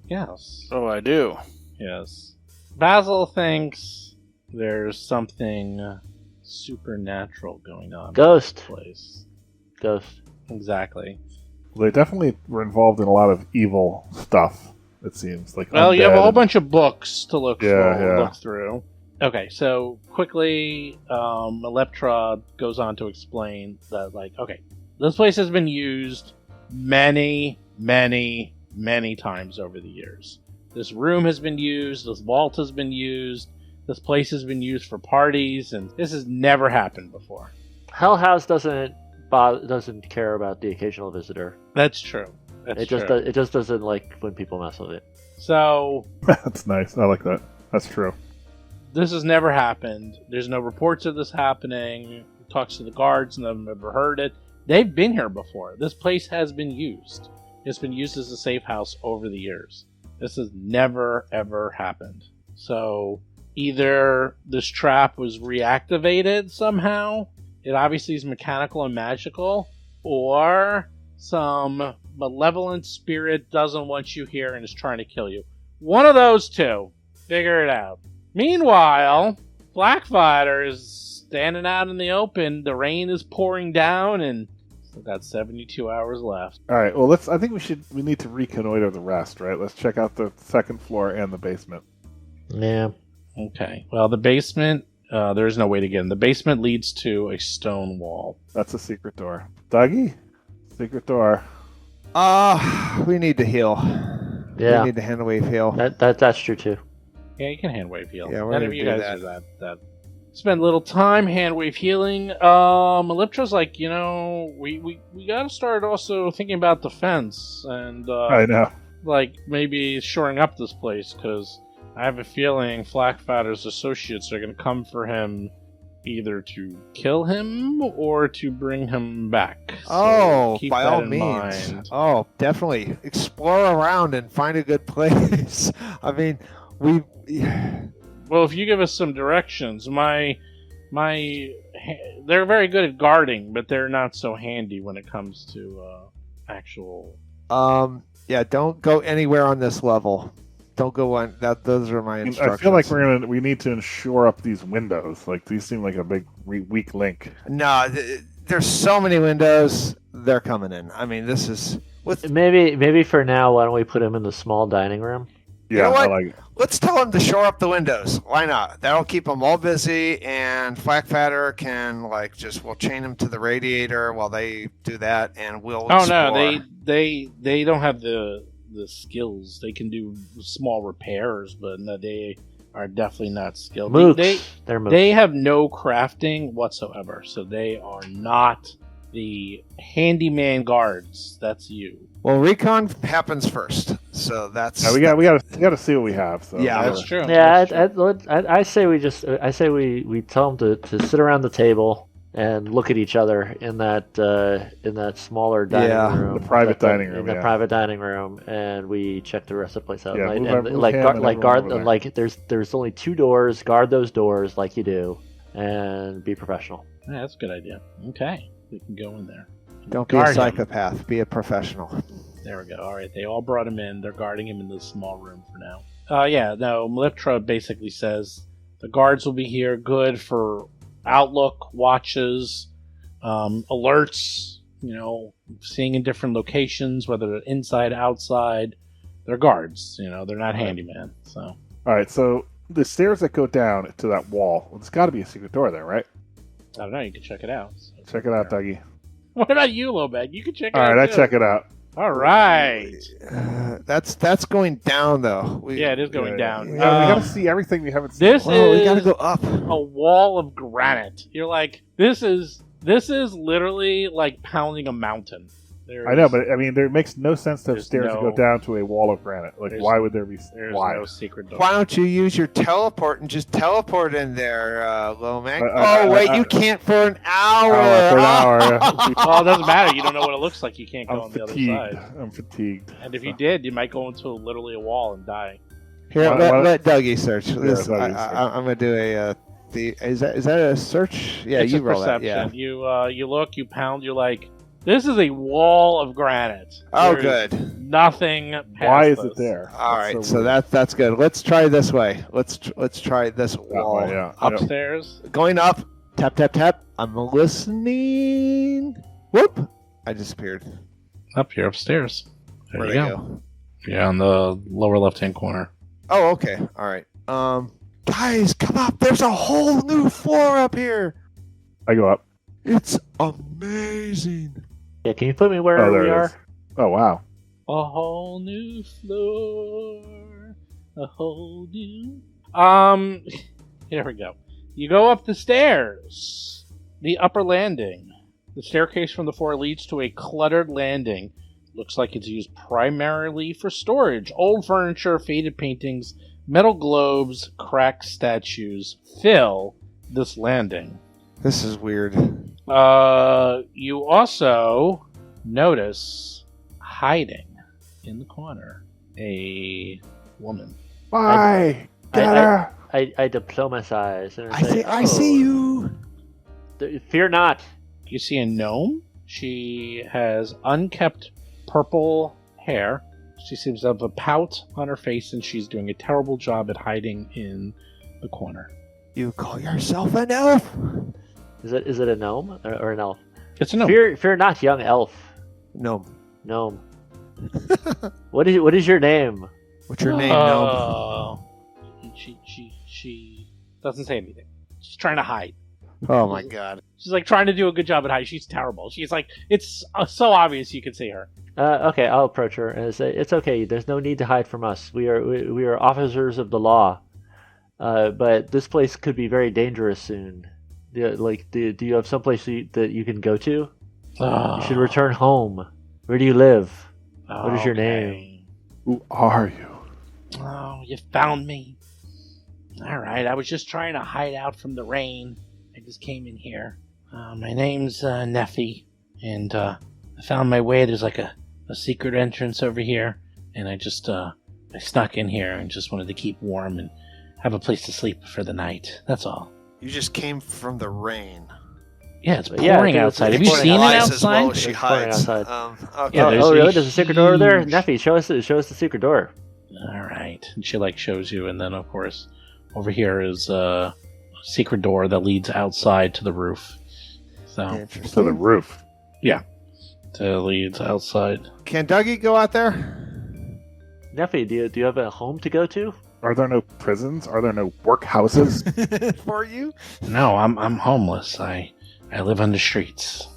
B: Yes.
F: Oh, I do.
B: Yes. Basil thinks there's something supernatural going on.
D: Ghost.
B: In this place.
D: Ghost.
B: Exactly.
E: Well, they definitely were involved in a lot of evil stuff, it seems. Like
B: Well, you have a
E: undead
B: whole
E: and-
B: bunch of books to look
E: Yeah.
B: look through. Okay, so quickly, Eleptra goes on to explain that, this place has been used many, many, many times over the years. This room has been used, this vault has been used, this place has been used for parties, and this has never happened before.
D: Hell House doesn't care about the occasional visitor.
B: That's true. That's
D: It
B: true.
D: just doesn't like when people mess with it.
B: So,
E: That's nice. I like that. That's true.
B: this has never happened. There's no reports of this happening. Talks to the guards, none of them have ever heard it. They've been here before. This place has been used. It's been used as a safe house over the years. This has never, ever happened. So, either this trap was reactivated somehow, it obviously is mechanical and magical, or some malevolent spirit doesn't want you here and is trying to kill you. One of those two. Figure it out. Meanwhile, Blackfighter is standing out in the open. The rain is pouring down, and We've got 72 hours left.
E: All right. Well, I think we need to reconnoiter the rest, right? Let's check out the second floor and the basement.
D: Yeah.
B: Okay. Well, the basement, there's no way to get in. The basement leads to a stone wall.
E: That's a secret door. Dougie? Secret door.
C: We need to heal.
D: Yeah.
C: We need to hand wave heal.
D: That's true too.
B: Yeah, you can hand wave heal.
C: Yeah, we're
B: None
C: gonna
B: of you
C: do
B: guys do that. Spend a little time hand wave healing. Elliptra's like, we gotta start also thinking about defense and
E: I know.
B: like maybe shoring up this place, because I have a feeling Flackfatter's associates are gonna come for him, either to kill him or to bring him back. So keep
C: by
B: that
C: all
B: in
C: means.
B: mind.
C: Oh, definitely. Explore around and find a good place. I mean,
B: Well, if you give us some directions, they're very good at guarding, but they're not so handy when it comes to actual.
C: Yeah, don't go anywhere on this level. Don't go on that. Those are my instructions.
E: I feel like we need to shore up these windows. Like these seem like a big weak link.
C: No, there's so many windows. They're coming in. I mean, this is
D: Maybe for now, why don't we put him in the small dining room?
E: Yeah,
C: You know what?
E: I like it.
C: Let's tell them to shore up the windows. Why not? That'll keep them all busy, and Flackfatter can we'll chain them to the radiator while they do that, and we'll.
B: Oh
C: explore.
B: no, they don't have the skills. They can do small repairs, but no, they are definitely not skilled.
D: Mooks. They're mooks.
B: They have no crafting whatsoever, so they are not the handyman guards. That's you.
C: Well, recon happens first, so that's.
E: We got to see what we have. So
C: Yeah,
B: That's true.
D: Yeah,
B: That's true.
D: I say we tell them to sit around the table and look at each other in that smaller dining room,
E: the private dining room,
D: in the
E: yeah.
D: private dining room, and we check the rest of the place out.
E: Yeah,
D: Right?
E: move
D: And like
E: him
D: guard,
E: and
D: like
E: everyone
D: guard,
E: over there.
D: like there's only 2 doors. Guard those doors like you do, and be professional.
B: Yeah, that's a good idea. Okay, we can go in there.
C: Don't be a
B: Guard him.
C: psychopath. Be a professional.
B: There we go. All right, they all brought him in. They're guarding him in this small room for now. Meliptra basically says the guards will be here, good for outlook, watches, alerts. Seeing in different locations, whether they're inside, outside. They're guards. They're not handyman. So.
E: All right, so the stairs that go down to that wall. Well, there's got to be a secret door there, right?
B: I don't know. You can check it out.
E: Check it out, Dougie.
B: What about you, Lobag? You can check it
E: All
B: out.
E: right, I
B: too.
E: check it out.
B: All right.
C: That's going down though.
B: Yeah, it is going down.
E: We got to see everything we haven't seen.
B: This
C: Well,
B: is
C: we gotta go up.
B: a wall of granite. You're like, this is literally like pounding a mountain.
E: I know, but I mean, there makes no sense to have
B: There's
E: stairs that go
B: no-
E: down to a wall of granite. Like,
B: There's-
E: why would there be?
B: there's
E: Why?
B: no secret door.
C: Why don't you use your teleport and just teleport in there, Lomang?
E: I-
C: You can't for an hour.
E: For an hour. Yeah.
B: Well, it doesn't matter. You don't know what it looks like. You can't go
E: I'm
B: on the other
E: fatigued.
B: side.
E: I'm fatigued.
B: And if you did, you might go into literally a wall and die.
C: Here,
E: Why-
C: let Dougie search. This,
E: Dougie search.
C: I'm gonna do a. Is that a search? Yeah,
B: It's
C: you
B: a
C: roll
B: perception.
C: that. Yeah.
B: You look, you pound. You're like, this is a wall of granite.
C: Oh,
B: There's
C: good.
B: Nothing. Past
E: Why is
B: this.
E: it there?
C: All
E: That's
C: right, so
E: weird.
C: that's good. Let's try this way. Let's try this wall.
E: way, yeah.
B: Upstairs.
C: Going up. Tap tap tap. I'm listening. Whoop! I disappeared.
B: Up here, upstairs. There
C: Where'd
B: you
C: I
B: go.
C: go?
B: Yeah, on the lower left-hand corner.
C: Oh, okay. All right. Guys, come up. There's a whole new floor up here.
E: I go up.
C: It's amazing.
D: Yeah, can you put me where
E: there
D: we
E: it
D: are?
E: is. Oh wow.
B: A whole new floor. A whole new. Here we go. You go up the stairs. The upper landing. The staircase from the floor leads to a cluttered landing. Looks like it's used primarily for storage. Old furniture, faded paintings, metal globes, cracked statues fill this landing.
C: This is weird.
B: You also notice hiding in the corner a woman.
E: Why? Get her.
D: I diplomatize and
C: I
D: say,
C: see you.
D: Fear not.
B: You see a gnome. She has unkept purple hair. She seems to have a pout on her face, and she's doing a terrible job at hiding in the corner.
C: You call yourself an elf?
D: Is it a gnome or an elf?
B: It's a gnome.
D: Fear not, young elf.
C: Gnome.
D: Gnome. What is your name?
C: What's your name, Gnome?
B: Oh. She doesn't say anything. She's trying to hide.
C: Oh my god.
B: She's like trying to do a good job at hiding. She's terrible. She's like, it's so obvious you can see her.
D: Okay, I'll approach her and say, "It's okay. There's no need to hide from us. We are officers of the law. But this place could be very dangerous soon. Do you have someplace that you can go to?
B: Oh.
D: You should return home. Where do you live? What is your name?
E: Who are you?
B: Oh, you found me. All right, I was just trying to hide out from the rain. I just came in here. My name's Neffy, and I found my way. There's like a secret entrance over here, and I just I snuck in here and just wanted to keep warm and have a place to sleep for the night. That's all.
C: You just came from the rain.
B: Yeah, it's pouring outside. Have you seen it outside?
C: As well as she
D: It's pouring
C: hides.
D: outside.
C: Okay.
B: Yeah,
D: Oh, really? There's a secret door there?
B: huge-
D: Neffy, show us the secret door.
B: All right, and she like shows you, and then of course over here is a secret door that leads outside to the roof. So
E: To the
C: Interesting.
E: roof.
B: it leads outside.
C: Can Dougie go out there?
D: Neffy, do you have a home to go to?
E: Are there no prisons? Are there no workhouses?
C: For you?
B: No, I'm homeless. I live on the streets.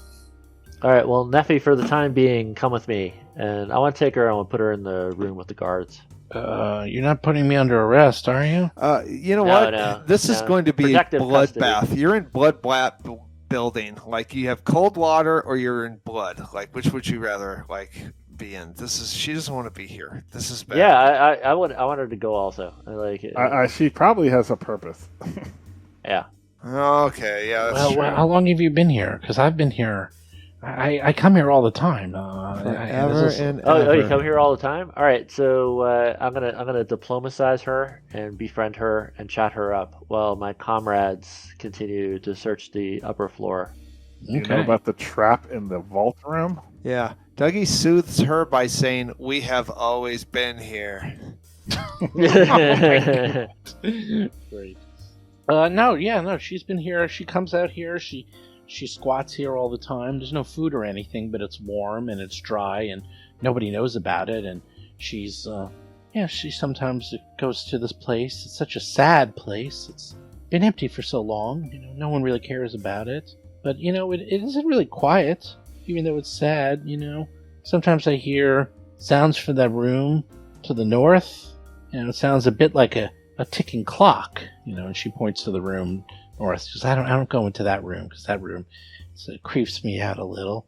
D: All right, well, Neffy, for the time being, come with me, and I want to take her and I want to put her in the room with the guards.
B: You're not putting me under arrest, are you?
C: You know
D: No,
C: what?
D: no,
C: This is
D: no.
C: going to be a
D: Protective
C: bloodbath.
D: custody.
C: You're in bloodbath building. Like you have cold water or you're in blood. Like which would you rather be in? She doesn't want to be here. This is bad.
D: Yeah, I want her to go also. I like it.
E: She probably has a purpose.
D: Yeah.
C: Okay, yeah, that's true.
B: How long have you been here? Because I've been here. I come here all the time.
C: Forever and
D: Oh,
C: ever.
D: you come here all the time? All right, so I'm gonna diplomatize her and befriend her and chat her up while my comrades continue to search the upper floor.
E: You know about the trap in the vault room?
C: Yeah. Dougie soothes her by saying, "We have always been here."
B: Great. No. She's been here. She comes out here. She squats here all the time. There's no food or anything, but it's warm and it's dry, and nobody knows about it. And she sometimes goes to this place. It's such a sad place. It's been empty for so long. No one really cares about it. But it isn't really quiet, even though it's sad. Sometimes I hear sounds from that room to the north. It sounds a bit like a ticking clock. And she points to the room north. She says, I don't go into that room because that room it creeps me out a little.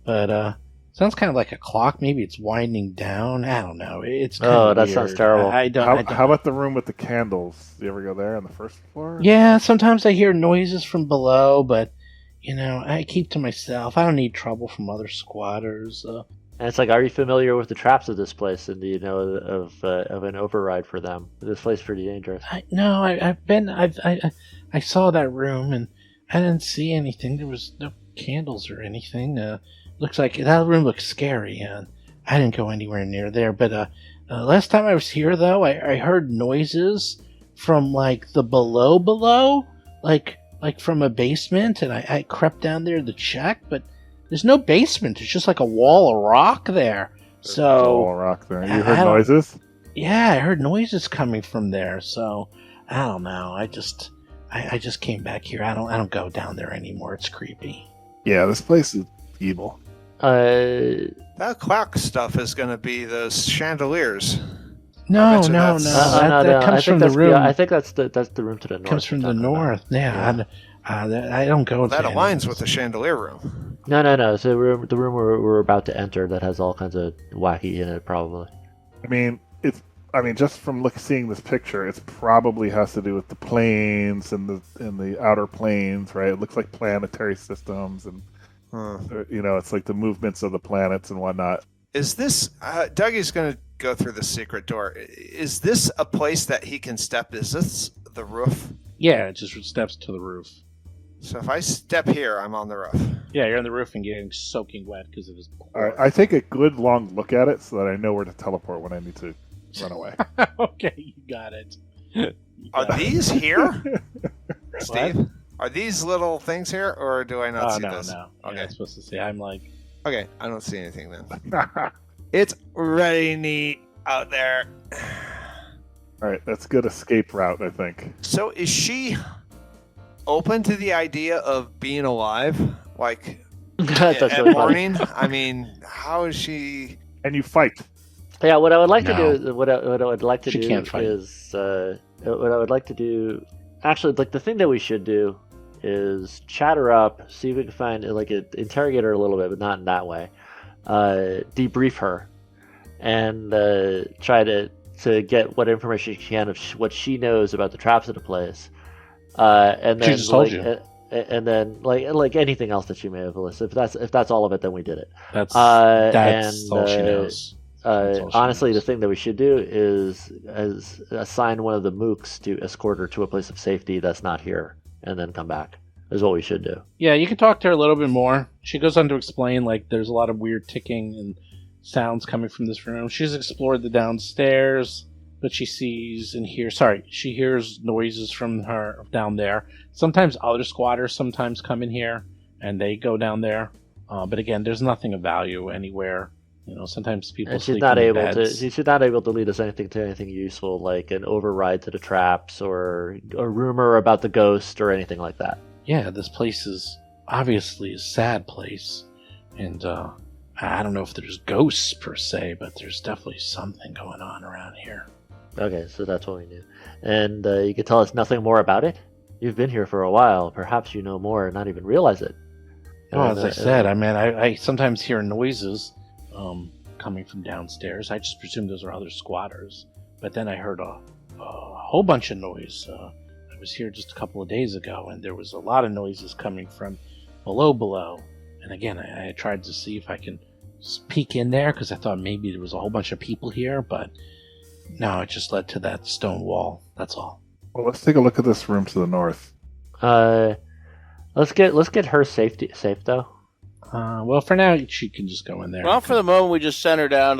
B: But sounds kind of like a clock. Maybe it's winding down. I don't know. It's kind of
D: that
B: weird.
D: sounds terrible.
B: I don't.
E: How about the room with the candles? Do you ever go there on the first floor?
B: Yeah, sometimes I hear noises from below, but I keep to myself. I don't need trouble from other squatters.
D: And it's like, are you familiar with the traps of this place? And do you know of an override for them? This place is pretty dangerous.
B: I saw that room and I didn't see anything. There was no candles or anything. Looks like that room looks scary, and I didn't go anywhere near there. But last time I was here, though, I heard noises from like the below, like from a basement, and I crept down there to check, but there's no basement. It's just like a wall of rock there.
E: There's a wall of rock there. You heard noises?
B: Yeah, I heard noises coming from there. So I don't know. I just came back here. I don't go down there anymore. It's creepy.
E: Yeah, this place is evil.
C: That clock stuff is going to be those chandeliers.
B: No.
C: bet you that's-
B: That comes from the room.
D: Yeah, I think that's the room to the north.
B: Comes from the
D: you're talking about.
B: north. Yeah. I don't go.
C: That
B: to
C: aligns with the chandelier room.
D: No. So the room we're about to enter that has all kinds of wacky in it, probably.
E: I mean, just from seeing this picture, it probably has to do with the planes and the outer planes, right? It looks like planetary systems, and it's like the movements of the planets and whatnot.
C: Is this Dougie's going to go through the secret door? Is this a place that he can step? Is this the roof?
B: Yeah, it just steps to the roof.
C: So if I step here, I'm on the roof.
B: Yeah, you're on the roof and getting soaking wet because it is.
E: All right, I take a good long look at it so that I know where to teleport when I need to run away.
B: Okay, you got it.
C: Are these here, Steve? Are these little things here, or do I not see
B: no,
C: this?
B: no.
C: Okay.
B: You're not supposed to see. I'm like,
C: Okay, I don't see anything then. It's really neat out there.
E: All right, that's a good escape route, I think.
C: So is she open to the idea of being alive? Like,
D: That's
C: at
D: really funny.
C: morning? I mean, how is she...
E: And you fight.
D: Yeah, what I would like to
B: No.
D: do, what I would like to
B: She
D: do
B: can't fight.
D: is, what I would like to do, actually, like the thing that we should do is chat her up, see if we can find, like, interrogate her a little bit, but not in that way. Debrief her, and try to get what information she can of what she knows about the traps of the place. And then,
B: She just told you.
D: And then, like anything else that she may have listed, if that's all of it, then we did it.
B: that's
D: And,
B: all she knows. That's all she
D: honestly,
B: knows.
D: the thing that we should do is assign one of the mooks to escort her to a place of safety that's not here, and then come back. Is what we should do.
B: Yeah, you can talk to her a little bit more. She goes on to explain, like, there's a lot of weird ticking and sounds coming from this room. She's explored the downstairs, but she sees and hears... Sorry, she hears noises from her down there. Sometimes other squatters sometimes come in here, and they go down there. But again, there's nothing of value anywhere. You know, sometimes people
D: And
B: sleep
D: she's not
B: in
D: able
B: beds.
D: to. She's not able to lead us to anything useful, like an override to the traps or a rumor about the ghost or anything like that.
B: Yeah, this place is obviously a sad place. And I don't know if there's ghosts per se, but there's definitely something going on around here.
D: Okay, so that's what we knew. And you could tell us nothing more about it? You've been here for a while. Perhaps you know more and not even realize it.
B: Well,
D: And,
B: as I said, I mean, I sometimes hear noises coming from downstairs. I just presume those are other squatters. But then I heard a whole bunch of noise. I was here just a couple of days ago, and there was a lot of noises coming from below. And again, I tried to see if I can peek in there, because I thought maybe there was a whole bunch of people here, but no, it just led to that stone wall. That's all.
E: Well, let's take a look at this room to the north.
D: let's get her safe though.
B: Well, for now, she can just go in there.
F: Well, for the moment, we just sent her down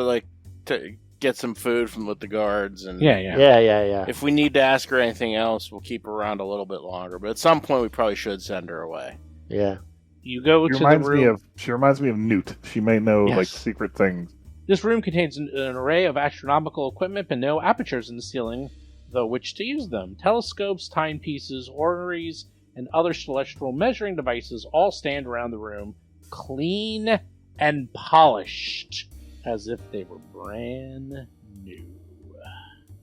F: to get some food from with the guards, and
D: Yeah.
F: if we need to ask her anything else, we'll keep her around a little bit longer. But at some point, we probably should send her away.
D: Yeah.
B: You go to the room.
E: She reminds me of Newt. She may know
B: Yes.
E: like secret things.
B: This room contains an array of astronomical equipment, but no apertures in the ceiling, though which to use them. Telescopes, timepieces, orreries, and other celestial measuring devices all stand around the room, clean and polished, as if they were brand new.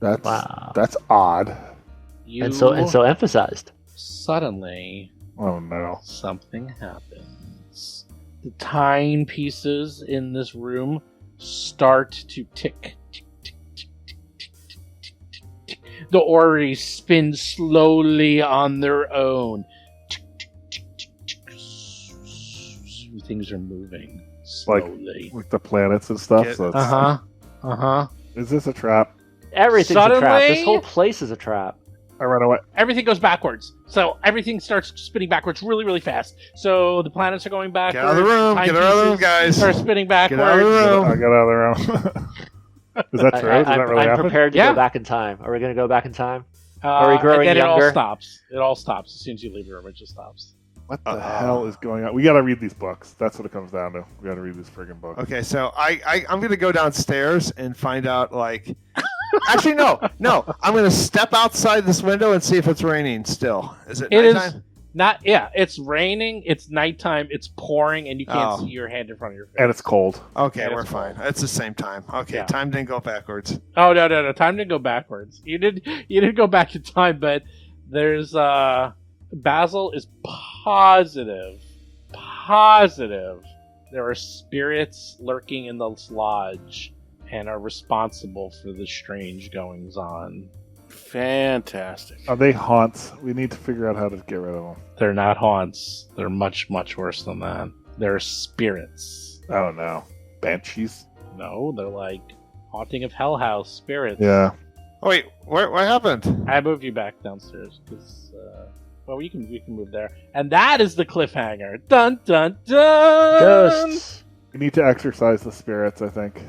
E: That's odd.
B: You
D: And so emphasized.
B: suddenly,
E: Oh no.
B: something happens. The timepieces in this room start to tick. Tick, tick, tick, tick, tick, tick, tick, tick, tick. The orreries spin slowly on their own. Tick, tick, tick, tick, tick. Things are moving slowly.
E: With the planets and stuff.
C: Yeah.
E: So it's- Is this a trap?
D: Everything's a trap.
B: Suddenly-
D: This whole place is a trap.
E: I run away.
B: Everything goes backwards. So everything starts spinning backwards really, really fast. So the planets are going backwards.
C: Get out of the room. Get out of the room,
B: timepieces
C: guys.
B: are spinning backwards.
C: Get out of the room.
E: I got out of the room. Is that true? Does that really
D: I'm
E: happen?
D: prepared to
B: Yeah.
D: go back in time. Are we going to go back in time? Are we
B: And
D: growing
B: then
D: younger?
B: it all stops. It all stops as soon as you leave the room. It just stops.
E: What the hell is going on? We got to read these books. That's what it comes down to. We got to read these friggin' books.
C: Okay, so I'm going to go downstairs and find out, like... Actually, no. I'm going to step outside this window and see if it's raining still. Is it
B: It is
C: nighttime?
B: not. Yeah, it's raining. It's nighttime. It's pouring, and you can't
C: Oh.
B: see your hand in front of your face.
E: And it's cold.
C: Okay,
B: Yeah,
C: we're
B: it's
C: fine.
B: cold.
C: It's the same time. Okay,
B: Yeah.
C: time didn't go backwards.
B: Oh no! Time didn't go backwards. You did go back in time, but there's Basil is positive there are spirits lurking in the lodge and are responsible for the strange goings on.
F: Fantastic.
E: Are they haunts? We need to figure out how to get rid of them.
B: They're not haunts. They're much, much worse than that. They're spirits.
E: I don't know. Banshees?
B: No, they're like haunting of Hell House spirits.
E: Yeah.
C: Oh, wait, what happened?
B: I moved you back downstairs because, well, we can move there, and that is the cliffhanger. Dun dun dun.
D: Ghosts.
E: We need to exercise the spirits, I think.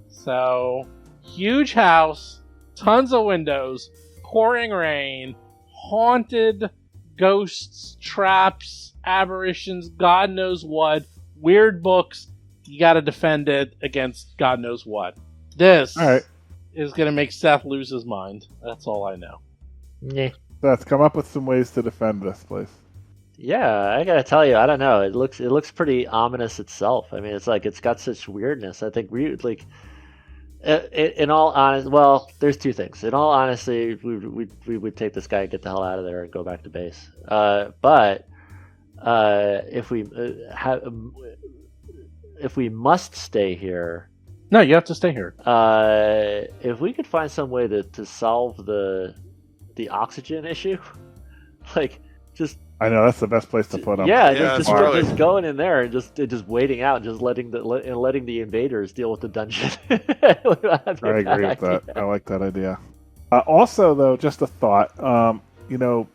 B: So, huge house, tons of windows, pouring rain, haunted ghosts, traps, aberrations, God knows what, weird books. You got to defend it against God knows what. This
E: All right.
B: is going to make Seth lose his mind. That's all I know.
D: Yeah.
E: Seth, come up with some ways to defend this place.
D: Yeah, I gotta tell you, I don't know. It looks pretty ominous itself. I mean, it's got such weirdness. I think in all honesty, well, there's two things. In all honesty, we would take this guy and get the hell out of there and go back to base. But if we must stay here,
B: No, you have to stay here.
D: if we could find some way to solve the oxygen issue, like just.
E: I know that's the best place to put them.
D: Yeah,
C: it's
D: just going in there and just waiting out, and just letting the invaders deal with the dungeon.
E: I agree with that. I like that idea. Also, though, just a thought.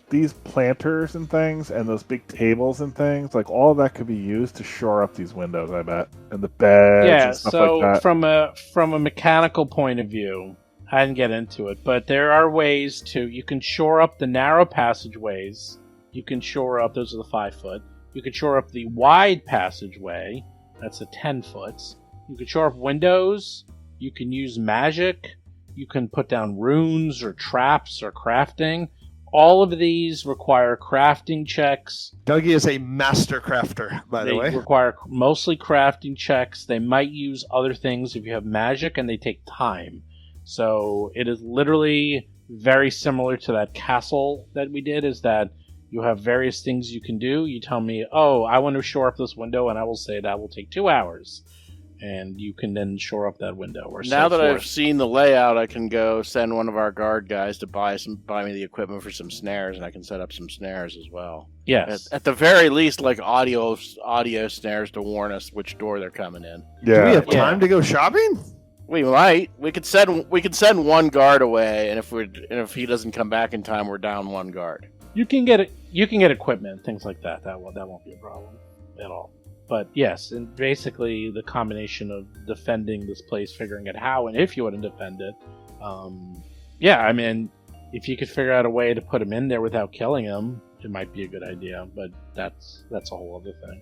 E: These planters and things, and those big tables and things, like all of that could be used to shore up these windows. I bet, and the beds.
B: Yeah.
E: And stuff
B: So
E: like that.
B: from a mechanical point of view, I didn't get into it, but there are ways you can shore up the narrow passageways. You can shore up, those are the 5 foot. You can shore up the wide passageway, that's the 10 foot. You can shore up windows. You can use magic. You can put down runes or traps or crafting. All of these require crafting checks.
C: Dougie is a master crafter, by the way.
B: They require mostly crafting checks. They might use other things if you have magic, and they take time. So it is literally very similar to that castle that we did, is that you have various things you can do. You tell me, oh, I want to shore up this window, and I will say that will take 2 hours. And you can then shore up that window. Or
F: Now
B: so
F: that I've
B: forth.
F: seen the layout, I can go send one of our guard guys to buy me the equipment for some snares, and I can set up some snares as well.
B: Yes.
F: At the very least, like audio snares to warn us which door they're coming in.
C: Do we
E: Yeah.
C: have time to go shopping?
F: We might. We could send one guard away, and if he doesn't come back in time, we're down one guard.
B: You can get equipment, things like that. That won't be a problem at all. But yes, and basically the combination of defending this place, figuring out how and if you want to defend it. I mean, if you could figure out a way to put him in there without killing him, it might be a good idea. But that's a whole other thing.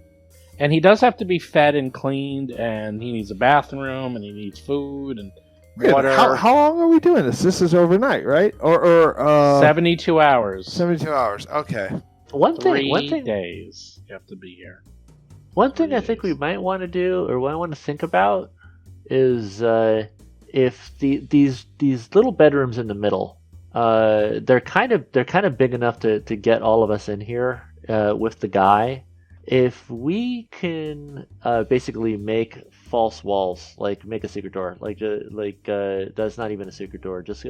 B: And he does have to be fed and cleaned, and he needs a bathroom, and he needs food and water.
C: How long are we doing this? This is overnight, right? Or
B: 72 hours.
C: 72 hours. Okay.
D: One
B: 3
D: thing
B: days you have to be here.
D: One thing I think we might want to do, or what I want to think about, is if these little bedrooms in the middle, they're kind of big enough to get all of us in here with the guy. If we can basically make false walls, like make a secret door, that's not even a secret door, just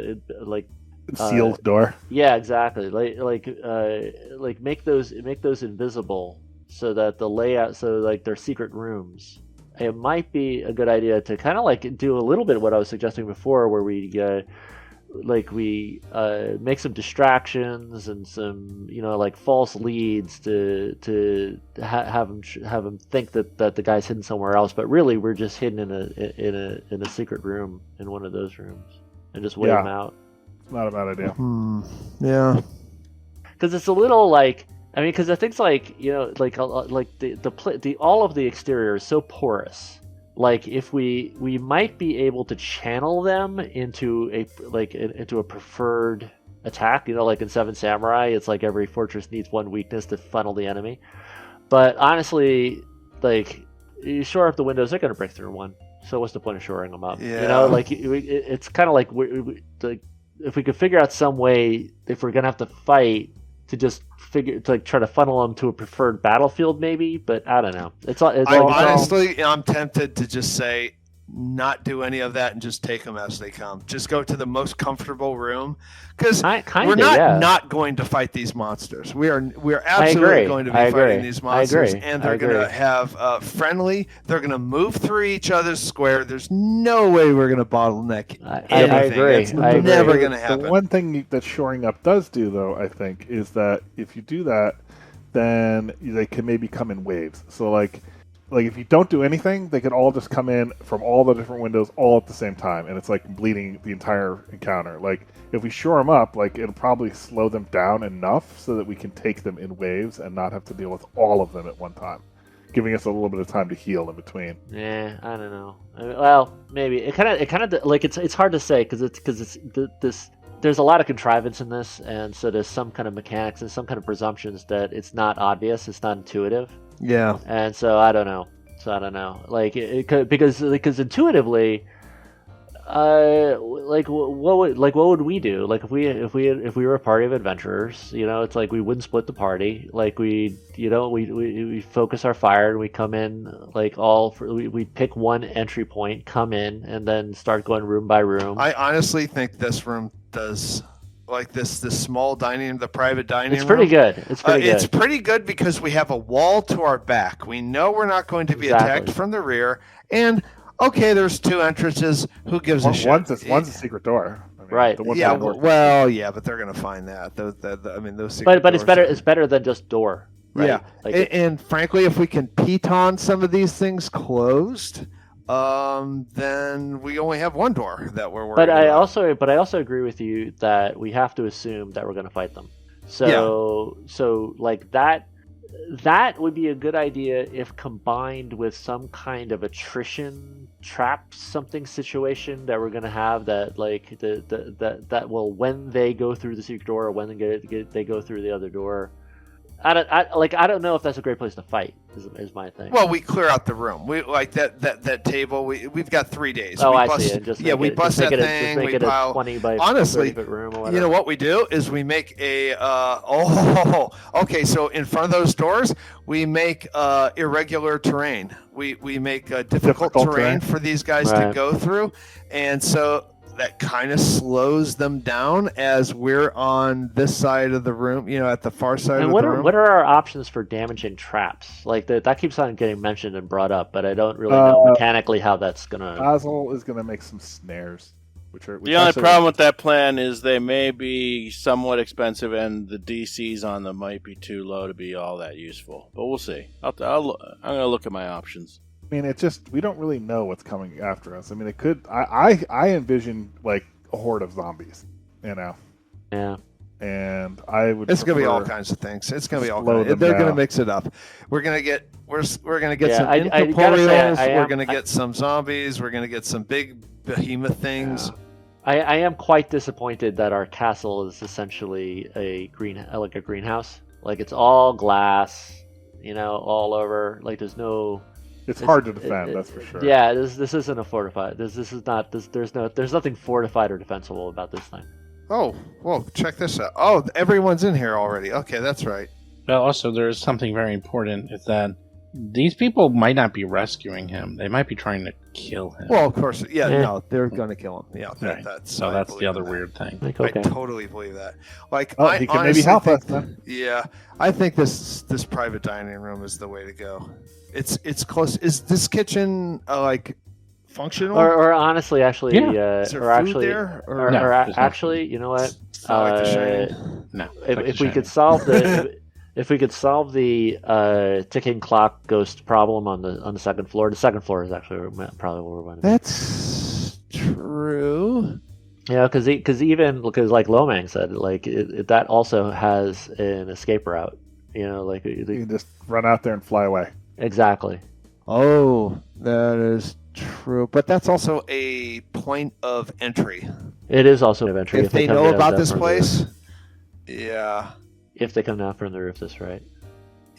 E: Sealed door.
D: Yeah, exactly. Like make those invisible, so that the layout, so like they're secret rooms. It might be a good idea to kind of like do a little bit of what I was suggesting before, where we make some distractions and some like false leads to have them think that the guy's hidden somewhere else, but really we're just hidden in a secret room in one of those rooms, and just wait
E: Yeah.
D: them out.
E: Not a bad idea.
C: Yeah.
D: Because it's a little like, I mean, because I think like the all of the exterior is so porous. Like if we might be able to channel them into a preferred attack. Like in Seven Samurai, it's like every fortress needs one weakness to funnel the enemy. But honestly, like you shore up the windows, they're gonna break through one. So what's the point of shoring them up?
C: Yeah.
D: It's kind of like if we could figure out some way, if we're gonna have to fight, to just try to funnel them to a preferred battlefield, maybe. But I don't know.
C: Honestly, I'm tempted to just say not do any of that and just take them as they come. Just go to the most comfortable room, because we're not going to fight these monsters. We're absolutely going to be fighting these monsters, and they're going to have friendly. They're going to move through each other's square. There's no way we're going to bottleneck anything.
D: I agree.
C: It's never going to happen.
E: The one thing that shoring up does do, though, I think, is that if you do that, then they can maybe come in waves. So, like, like if you don't do anything, they could all just come in from all the different windows all at the same time, and it's like bleeding the entire encounter. Like if we shore them up, like it'll probably slow them down enough so that we can take them in waves and not have to deal with all of them at one time, giving us a little bit of time to heal in between.
D: Yeah, I don't know. Well, maybe it kind of like it's hard to say because this. There's a lot of contrivance in this, and so there's some kind of mechanics and some kind of presumptions that it's not obvious, it's not intuitive.
C: Yeah.
D: And so I don't know. Like it could, because intuitively, what would we do? Like if we were a party of adventurers, it's like we wouldn't split the party. Like we focus our fire and we come in like we pick one entry point, come in, and then start going room by room.
C: I honestly think this room does like this small the private dining room.
D: It's pretty good. It's pretty good.
C: It's pretty good because we have a wall to our back. We know we're not going to be attacked from the rear, and okay, there's 2 entrances. Who gives a shit?
E: One's a secret door. I mean,
D: right.
C: Yeah. But they're gonna find that. Those secret
D: but
C: doors
D: it's better than just door. Right?
C: Yeah. And frankly, if we can piton some of these things closed, then we only have one door that we're worried about.
D: But I also agree with you that we have to assume that we're going to fight them. So like that would be a good idea if combined with some kind of attrition trap something situation that we're going to have that like that will, when they go through the secret door or when they go through the other door. I don't know if that's a great place to fight. Is my thing.
C: Well, we clear out the room. We like that table. We've got 3 days.
D: Oh,
C: we
D: I
C: bust,
D: see.
C: We bust that thing.
D: Just make it a 20 by 30 foot room or whatever.
C: You know what we do is we make a okay. So in front of those doors, we make irregular terrain. We make difficult terrain for these guys to go through, and so that kind of slows them down as we're on this side of the room, at the far side of the room.
D: What are our options for damaging traps? Like that keeps on getting mentioned and brought up, but I don't really know mechanically how that's gonna.
E: Basil is gonna make some snares, which
F: the only problem with that plan is they may be somewhat expensive, and the DCs on them might be too low to be all that useful. But we'll see. I'm gonna look at my options.
E: I mean, we don't really know what's coming after us. I mean, it could. I envision like a horde of zombies,
D: Yeah.
E: And I would.
C: It's gonna be all kinds of things. It's gonna be all kinds. They're gonna mix it up. We're gonna get some incorporeals. We're gonna get some zombies. We're gonna get some big behemoth things.
D: Yeah. I am quite disappointed that our castle is essentially a greenhouse. Like it's all glass, all over. Like there's no.
E: It's hard to defend, that's for sure.
D: Yeah, this isn't a fortified. This is not. There's nothing fortified or defensible about this thing.
C: Oh, whoa! Check this out. Oh, everyone's in here already. Okay, that's right.
B: Well, also there is something very important: is that these people might not be rescuing him; they might be trying to kill him.
C: Well, of course, no, they're going to kill him. Yeah,
B: right. That's the other weird thing.
D: Like, okay.
C: I totally believe that. Like,
E: he can maybe help us. Then.
C: Yeah, I think this private dining room is the way to go. It's close. Is this kitchen functional?
D: Or honestly, actually,
C: yeah. Is there
D: or
C: food
D: actually,
C: there?
D: Or actually, you know what?
C: It's not like The Shining.
B: No.
D: If we could solve the if we could solve the ticking clock ghost problem on the second floor, the second floor is actually probably where we're going.
C: That's true.
D: Yeah, because like Lomang said, like that also has an escape route. You
E: can just run out there and fly away.
D: Exactly.
C: Oh, that is true. But that's also a point of entry.
D: It is also an entry.
C: If they know about this place, yeah.
D: If they come down from the roof, that's right.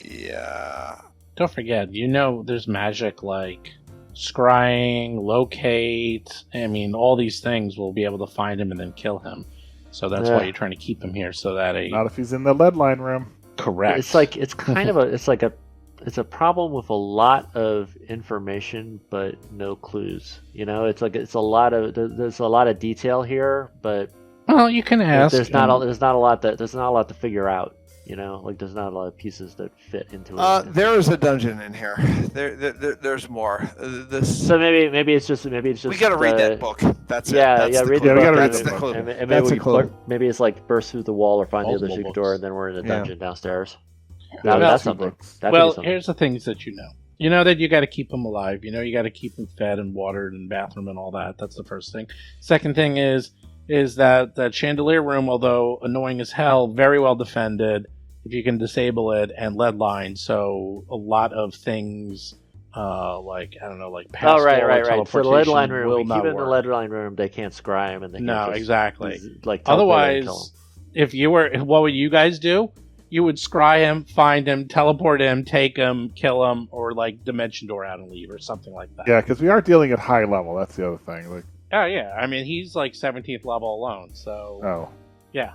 C: Yeah.
B: Don't forget, there's magic like scrying, locate. I mean, all these things will be able to find him and then kill him. So that's why you're trying to keep him here, so that
E: not if he's in the lead line room.
B: Correct.
D: It's a problem with a lot of information but no clues. There's a lot of detail here, but
B: you can ask.
D: There's not a lot to figure out. There's not a lot of pieces that fit into it.
C: There is a dungeon in here. There's more.
D: So maybe it's just we
C: got to read that book. That's it.
D: Read the book.
C: That's the clue.
D: And maybe it's like burst through the wall or find the other secret door, and then we're in a dungeon downstairs. That's something.
B: Well, here's the things that You know that you got to keep them alive. You know you got to keep them fed and watered and bathroom and all that. That's the first thing. Second thing is that chandelier room, although annoying as hell, very well defended if you can disable it, and lead line. So a lot of things like past
D: right. So the lead line room,
B: will
D: we
B: not
D: keep it in the
B: work.
D: lead line room. They can't scry and they can't
B: exactly.
D: Like
B: Otherwise, if you were, what would you guys do? You would scry him, find him, teleport him, take him, kill him, or like dimension door out and leave, or something like that.
E: Yeah, because we are dealing at high level. That's the other thing. Like,
B: oh yeah, I mean he's like 17th level alone, so yeah.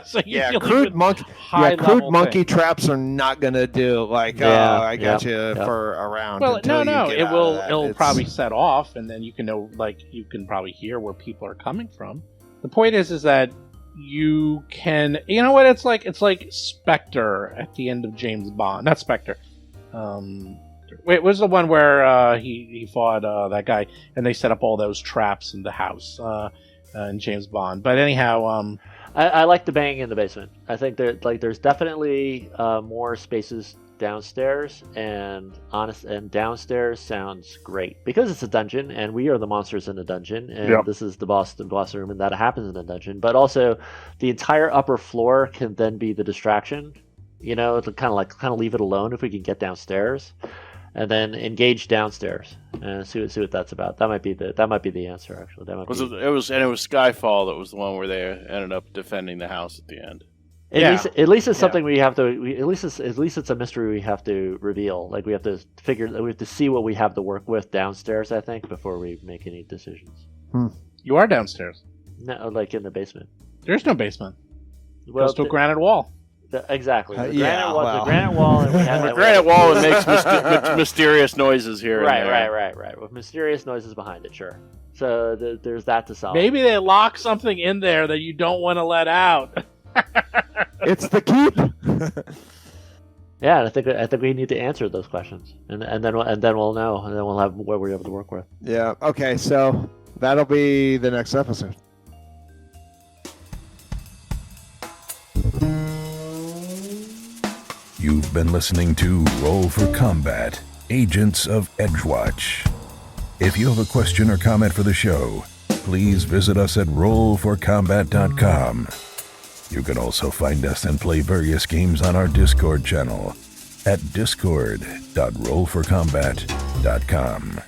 B: So
C: crude monkey traps are not gonna do. Like, I got you for a round.
B: Well, no, it'll
C: It's
B: probably set off, and then you can know, like, you can probably hear where people are coming from. The point is that you can, you know what, it's like Spectre at the end of James Bond. Not Spectre. Wait, was the one where he fought that guy, and they set up all those traps in the house in James Bond. But anyhow,
D: I like the bang in the basement. I think there's definitely more spaces downstairs, and downstairs sounds great because it's a dungeon and we are the monsters in the dungeon, and this is the boss room, and that happens in the dungeon. But also, the entire upper floor can then be the distraction. You know, to kind of leave it alone if we can get downstairs, and then engage downstairs and see what that's about. That might be the answer. Actually, it was
F: Skyfall that was the one where they ended up defending the house at the end.
D: At least it's something we have to. At least it's a mystery we have to reveal. Like we have to see what we have to work with downstairs. I think before we make any decisions.
B: You are downstairs.
D: No, like in the basement.
B: There's no basement. Well, goes to a granite wall.
D: Exactly. The granite wall, and we have
F: the granite wall, and makes mysterious noises here.
D: Right. With mysterious noises behind it, sure. So there's that to solve.
B: Maybe they lock something in there that you don't want to let out.
C: It's the keep.
D: Yeah, and I think we need to answer those questions, and then we'll know, and then we'll have what we're able to work with.
C: Yeah. Okay. So that'll be the next episode.
A: You've been listening to Roll for Combat, Agents of Edgewatch. If you have a question or comment for the show, please visit us at rollforcombat.com. You can also find us and play various games on our Discord channel at discord.rollforcombat.com.